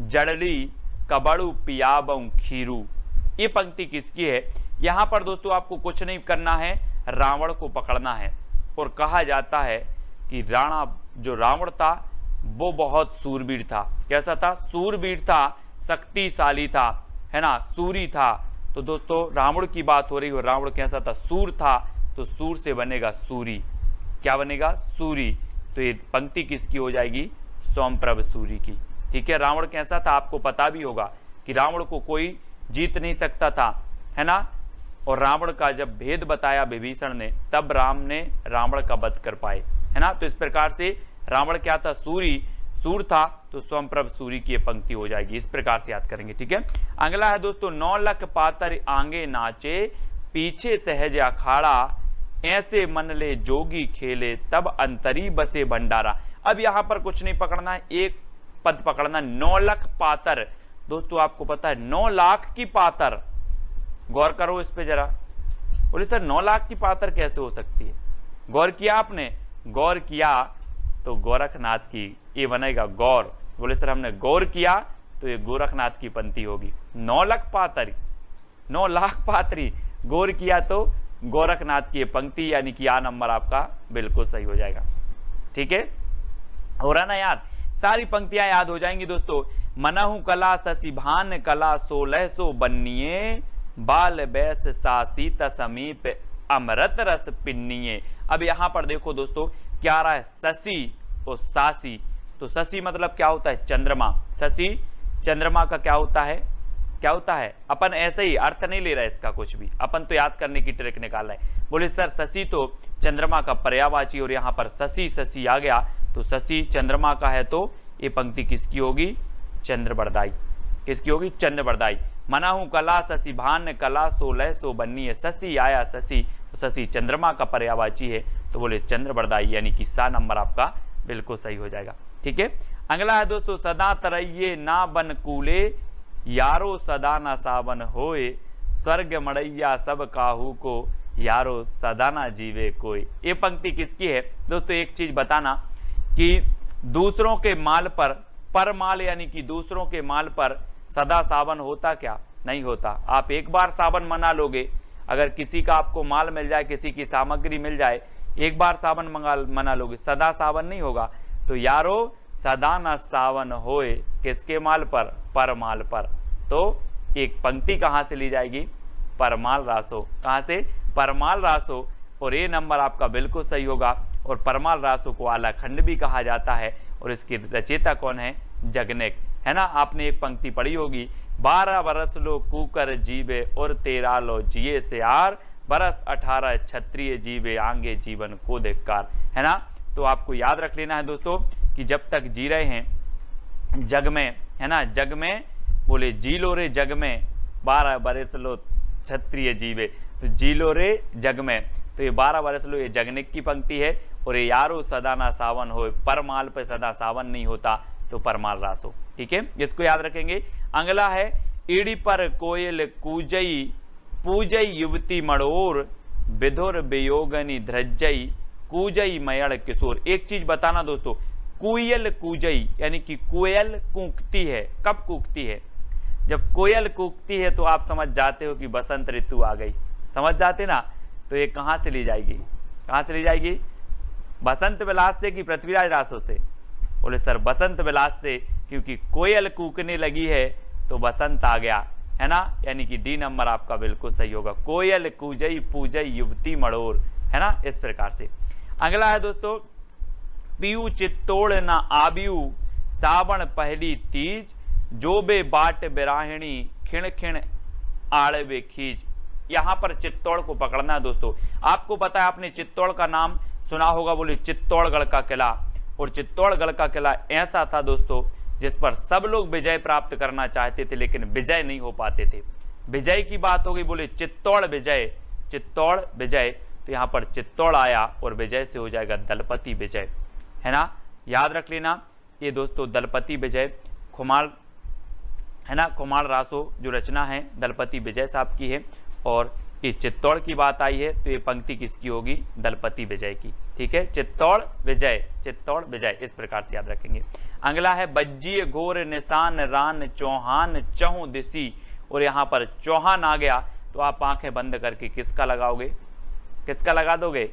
जड़ली कबड़ू पियाबऊ खीरू। ये पंक्ति किसकी है? यहां पर दोस्तों आपको कुछ नहीं करना है, रावण को पकड़ना है। और कहा जाता है कि राणा जो रावण था वो बहुत सूरवीर था। कैसा था? सूरवीर था, शक्तिशाली था, है ना, सूरी था। तो दोस्तों रावण की बात हो रही हो, रावण कैसा था? सूर था, तो सूर से बनेगा सूरी। क्या बनेगा? सूरी। तो ये पंक्ति किसकी हो जाएगी? सोमप्रभ सूरी की। ठीक है, रावण कैसा था आपको पता भी होगा कि रावण को कोई जीत नहीं सकता था, है ना। और रावण का जब भेद बताया विभीषण ने, तब राम ने रावण का वध कर पाए, है ना। तो इस प्रकार से रावण क्या था? सूरी, सूर था, तो सोमप्रभ सूरी की पंक्ति हो जाएगी। इस प्रकार से याद करेंगे। ठीक है, अगला है दोस्तों 9 लख पातर आगे नाचे पीछे सहज अखाड़ा ऐसे मन ले जोगी खेले तब अंतरी बसे भंडारा। अब यहां पर कुछ नहीं पकड़ना है, एक पद पकड़ना। 9 लख पातर, दोस्तों आपको पता है 9 लाख की पातर, गौर करो इस पे जरा। बोले सर 9 लाख की पातर कैसे हो सकती है? गौर किया आपने? गौर किया तो गोरखनाथ की, ये बनेगा गौर। बोले सर हमने गौर किया तो ये गोरखनाथ की पंक्ति होगी। 9 लाख पातरी, 9 लाख पातरी, गौर किया तो गोरखनाथ की पंक्ति, यानी कि आ नंबर आपका बिल्कुल सही हो जाएगा। ठीक है, हो रहा ना याद? सारी पंक्तियां याद हो जाएंगी दोस्तों। मनहु कला शशिभान कला 1600 बन्निये बाल बैस सासीत समीप अमृत रस पिन्निये। अब यहां पर देखो दोस्तों क्या आ रहा है? शशि और सासी। तो शशि मतलब क्या होता है? चंद्रमा। शशि चंद्रमा का क्या होता है? क्या होता है? अपन ऐसे ही अर्थ नहीं ले रहा है इसका कुछ भी, अपन तो याद करने की ट्रिक निकाल रहा है। बोले सर शशि तो चंद्रमा का पर्यायवाची, और यहाँ पर शशि शशि आ गया, तो शशि चंद्रमा का है, तो ये पंक्ति किसकी होगी? चंद्रबरदाई। किसकी होगी? चंद्रबरदाई। मनाहू कला शशिभान कला 1600 बन्नी है, शशि आया शशि, तो शशि चंद्रमा का पर्यायवाची है, तो बोले चंद्रबरदाई, यानी कि सा नंबर आपका बिल्कुल सही हो जाएगा। ठीक है, अगला है दोस्तों सदा तरैये ना बन कूले यारो सदा ना सावन होए स्वर्ग मड़ैया सब काहू को यारो सदा ना जीवे कोई। ये पंक्ति किसकी है? दोस्तों एक चीज बताना कि दूसरों के माल पर माल, यानी कि दूसरों के माल पर सदा सावन होता क्या? नहीं होता। आप एक बार सावन मना लोगे, अगर किसी का आपको माल मिल जाए, किसी की सामग्री मिल जाए, एक बार सावन मना लोगे, सदा सावन नहीं होगा। तो यारो सदा न सावन होए, किसके माल पर माल पर। तो एक पंक्ति कहां से ली जाएगी? परमाल रासो। कहां से? परमाल रासो। और ये नंबर आपका बिल्कुल सही होगा। और परमाल रासो को आलाखंड भी कहा जाता है, और इसकी रचयिता कौन है? जगनेक, है ना। आपने एक पंक्ति पढ़ी होगी, 12 बरस लो कूकर जीवे और 13 लो जिए से आर, बरस 18 क्षत्रिय जीवे आंगे जीवन को धिक्कार, है ना। तो आपको याद रख लेना है दोस्तों कि जब तक जी रहे हैं जग में, है ना, जग में, बोले जी लो रे जग में 12 बरस लो क्षत्रिय जीवे, तो जी लो रे जग में, तो ये 12 बरस लो, ये जगनिक की पंक्ति है। और ये यारो सदा ना सावन हो, परमाल पे सदा सावन नहीं होता, तो परमाल रासो। ठीक है, इसको याद रखेंगे। अगला है ईड़ी पर कोयल कूजई पूजई युवती मड़ोर विधुर वियोगनी ध्रजई कूजई मयड़ किशोर। एक चीज बताना दोस्तों, कोयल कूजई, यानी कि कोयल कूकती है। कब कूकती है? जब कोयल कूकती है तो आप समझ जाते हो कि बसंत ऋतु आ गई, समझ जाते ना। तो ये कहां से ली जाएगी? कहां से ली जाएगी? बसंत विलास से कि पृथ्वीराज रासो से? बोले सर बसंत विलास से, क्योंकि कोयल कूकने लगी है तो बसंत आ गया, है ना। यानी कि डी नंबर आपका बिल्कुल सही होगा। कोयल कूजई पूजई युवती मड़ोर, है ना, इस प्रकार से। अगला है दोस्तों पीयू चित्तौड़ न आबियू सावन पहली तीज जोबे बाट बिराहिणी खिण खिण आड़वे खींच। यहां पर चित्तौड़ को पकड़ना है दोस्तों। आपको पता है, आपने चित्तौड़ का नाम सुना होगा, बोले चित्तौड़गढ़ का किला। और चित्तौड़गढ़ का किला ऐसा था दोस्तों जिस पर सब लोग विजय प्राप्त करना चाहते थे, लेकिन विजय नहीं हो पाते थे। विजय की बात हो गई, बोले चित्तौड़ विजय, चित्तौड़ विजय। तो यहाँ पर चित्तौड़ आया और विजय से हो जाएगा दलपति विजय, है ना, याद रख लेना। ये दोस्तों दलपति विजय खुमार, है ना, खुमार रासो जो रचना है दलपति विजय साहब की है, और ये चित्तौड़ की बात आई है तो ये पंक्ति किसकी होगी, दलपति विजय की। ठीक है, चित्तौड़ विजय, चित्तौड़ विजय, इस प्रकार से याद रखेंगे। अगला है बज्जिए घोर निशान रान चौहान चहु दिसी, और यहाँ पर चौहान आ गया तो आप आंखें बंद करके किसका लगाओगे, किसका लगा दोगे,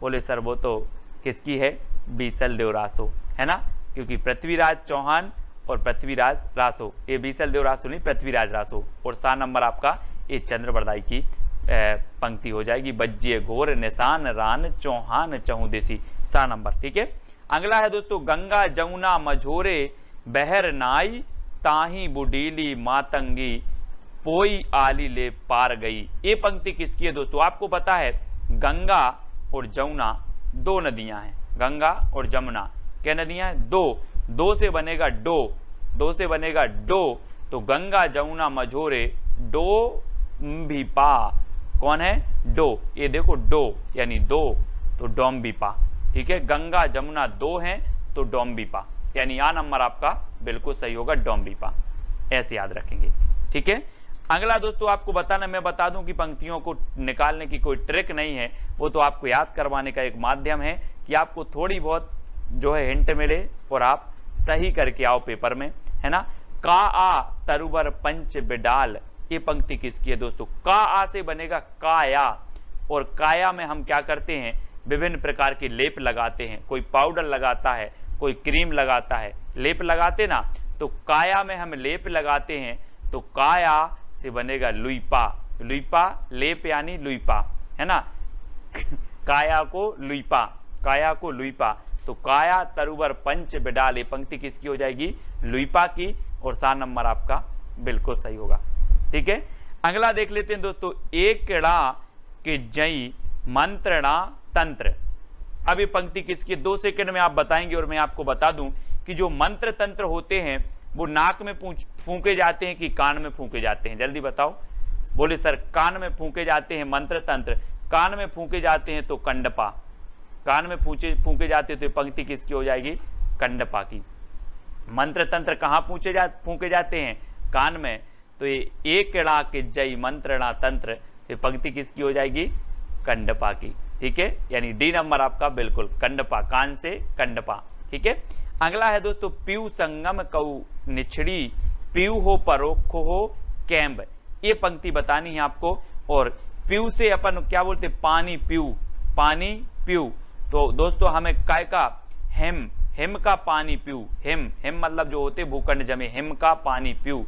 बोले सर वो तो किसकी है, बीसल देव रासो, है ना, क्योंकि पृथ्वीराज चौहान और पृथ्वीराज रासो, ये बीसल देव रासो नहीं, पृथ्वीराज रासो, और 7 नंबर आपका ये चंद्रबरदाई की पंक्ति हो जाएगी, बज्जिए घोर निशान रान चौहान चहु देसी, 7 नंबर। ठीक है, अगला है दोस्तों गंगा जमुना मझोरे बहर नाई ताही बुडीली मातंगी पोई आली ले पार गई। ये पंक्ति किसकी है दोस्तों, आपको पता है गंगा और जमुना 2 नदियां हैं, गंगा और जमुना क्या नदियां हैं, 2 से बनेगा डो, 2 से बनेगा डो, तो गंगा जमुना मझोरे डो भी पा, कौन है, डो, ये देखो डो यानी 2 तो डोम्बिपा। ठीक है, गंगा जमुना 2 हैं तो डोम्बिपा, यानी आ नंबर आपका बिल्कुल सही होगा, डोम्बिपा, ऐसे याद रखेंगे। ठीक है, अगला दोस्तों आपको बताना, मैं बता दूं कि पंक्तियों को निकालने की कोई ट्रिक नहीं है, वो तो आपको याद करवाने का एक माध्यम है कि आपको थोड़ी बहुत जो है हिंट मिले और आप सही करके आओ पेपर में, है ना। का आ तरुवर पंच बिडाल, ये पंक्ति किसकी है दोस्तों, का आ से बनेगा काया, और काया में हम क्या करते हैं, विभिन्न प्रकार के लेप लगाते हैं, कोई पाउडर लगाता है, कोई क्रीम लगाता है, लेप लगाते ना, तो काया में हम लेप लगाते हैं, तो काया से बनेगा लुईपा, लुईपा लेप यानी लुईपा, है ना, काया को लुईपा, काया को लुईपा, तो काया तरुवर पंच बिडाल, ये पंक्ति किसकी हो जाएगी, लुईपा की, और 7 नंबर आपका बिल्कुल सही होगा। ठीक है, अगला देख लेते हैं दोस्तों, एकड़ा के जई मंत्रणा तंत्र। अब ये पंक्ति किसकी, 2 सेकंड में आप बताएंगे, और मैं आपको बता दूं कि जो मंत्र तंत्र होते हैं वो नाक में फूंके जाते हैं कि कान में फूंके जाते हैं, जल्दी बताओ, बोले सर कान में फूंके जाते हैं मंत्र तंत्र, कान में फूंके जाते हैं तो कंडपा, कान में फूंके जाते हैं तो पंक्ति किसकी हो जाएगी, कंडपा की। मंत्र तंत्र कहाँ फूंके जाते हैं, कान में, तो ये एकड़ा के जय मंत्रणा तंत्र, ये पंक्ति किसकी हो जाएगी, कंडपा की। ठीक है, यानी डी नंबर आपका बिल्कुल कंडपा, कान से कंडपा। ठीक है, अगला है दोस्तों पीयू संगम कऊ निछड़ी पीयू हो परोखो हो कैम्ब, ये पंक्ति बतानी है आपको, और पीयू से अपन क्या बोलते, पानी पीयू, पानी पीयू, तो दोस्तों हमें काय का, हेम, हेम का पानी पीयू, हेम, हेम मतलब जो होते भूखंड जमे, हेम का पानी पीयू,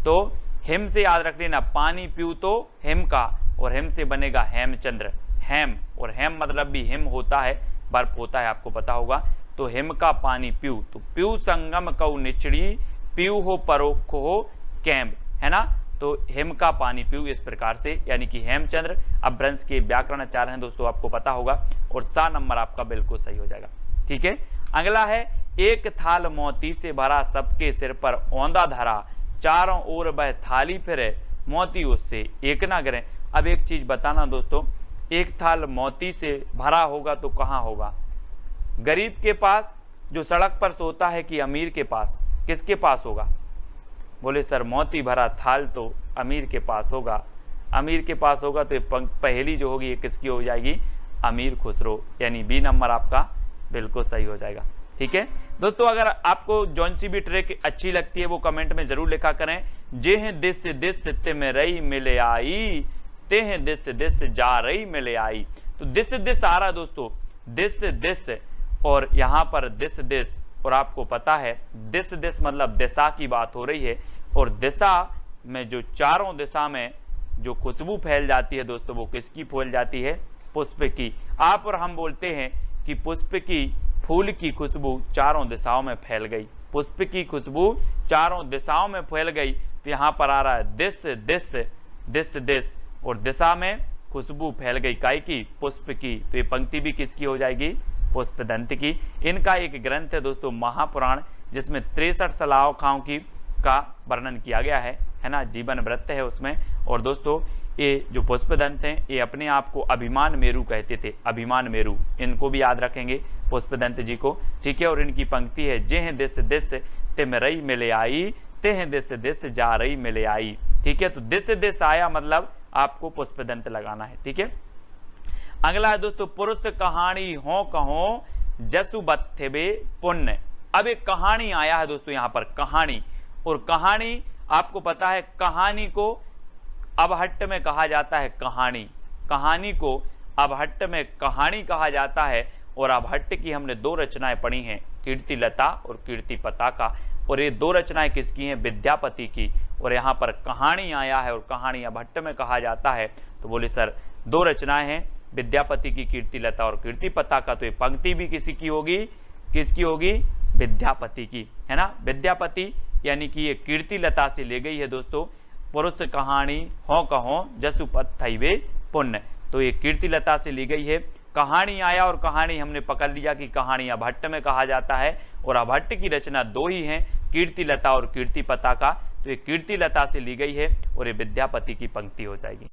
तो हेम से याद रख लेना, पानी पीयू तो हेम का, और हेम से बनेगा हेमचंद्र, हेम, और हेम मतलब भी हिम होता है, बर्फ होता है, आपको पता होगा, तो हिम का पानी पीयू, तो पीयू संगम कऊ निचड़ी पीयू हो परोख हो कैम्ब, है ना, तो हिम का पानी पीयू, इस प्रकार से, यानी कि हेमचंद्र। अब भ्रंश के व्याकरणाचार्य हैं दोस्तों, आपको पता होगा, और 7 नंबर आपका बिल्कुल सही हो जाएगा। ठीक है, अगला है एक थाल मोती से भरा सबके सिर पर औंधा धरा चारों ओर बह थाली फिरे मोती उससे एक ना गिरे। अब एक चीज बताना दोस्तों, एक थाल मोती से भरा होगा तो कहाँ होगा, गरीब के पास जो सड़क पर सोता है कि अमीर के पास, किसके पास होगा, बोले सर मोती भरा थाल तो अमीर के पास होगा, अमीर के पास होगा, तो पहली जो होगी ये किसकी हो जाएगी, अमीर खुसरो, यानी बी नंबर आपका बिल्कुल सही हो जाएगा। ठीक है दोस्तों, अगर आपको जौन सी भी ट्रिक अच्छी लगती है वो कमेंट में जरूर लिखा करें। जे हैं दिस दिस ते में रही मिले आई, ते हैं दिस दिस जा रही मिले आई, तो दिस दिस आ रहा है दोस्तों, दिस दिस, और यहाँ पर दिस दिस, और आपको पता है दिस दिस मतलब दिशा की बात हो रही है, और दिशा में जो चारों दिशा में जो खुशबू फैल जाती है दोस्तों, वो किसकी फैल जाती है, पुष्प की। आप और हम बोलते हैं कि पुष्प की, फूल की खुशबू चारों दिशाओं में फैल गई, पुष्प की खुशबू चारों दिशाओं में फैल गई, तो यहाँ पर आ रहा है दिस दिस दिस दिस, और दिशा में खुशबू फैल गई काय की, पुष्प की, तो ये पंक्ति भी किसकी हो जाएगी, पुष्पदंत की। इनका एक ग्रंथ है दोस्तों महापुराण, जिसमें 63 सलाखाओं की का वर्णन किया गया है है ना, जीवन वृत्त है उसमें। और दोस्तों ये जो पुष्पदंत हैं ये अपने आप को अभिमान मेरु कहते थे, अभिमान मेरु, इनको भी याद रखेंगे पुष्पदंत जी को, ठीक है। और इनकी पंक्ति है, जेह दिस दिस तिम रई मिले आई, तेह दिस दिस जा रही मिले आई, ठीक है। तो दिस दिस आया मतलब आपको पुष्पदंत लगाना है, ठीक है। अगला है दोस्तों, पुरुष कहानी हो कहो जसु बत्थे पुण्य। अब एक कहानी आया है दोस्तों यहाँ पर, कहानी, और कहानी आपको पता है कहानी को अबहट्ट में कहा जाता है कहानी, कहानी को अबहट्ट में कहानी कहा जाता है। और अबहट्ट की हमने 2 रचनाएं पढ़ी हैं, कीर्तिलता और कीर्ति पताका, और ये 2 रचनाएं किसकी हैं, विद्यापति की। और यहाँ पर कहानी आया है और कहानी अबहट्ट में कहा जाता है, तो बोले सर 2 रचनाएं हैं विद्यापति की, कीर्तिलता और कीर्ति पताका, तो ये पंक्ति भी किसी की होगी, किसकी होगी, विद्यापति की, है ना। विद्यापति यानी कि ये कीर्तिलता से ले गई है दोस्तों, पुरुष कहानी हो कहो जसु पत्थैवे पुण्य, तो ये कीर्तिलता से ली गई है। कहानी आया और कहानी हमने पकड़ लिया कि कहानी अबहट्ट में कहा जाता है, और अबहट्ट की रचना 2 ही हैं, कीर्तिलता और कीर्ति पताका, तो ये कीर्तिलता से ली गई है और ये विद्यापति की पंक्ति हो जाएगी।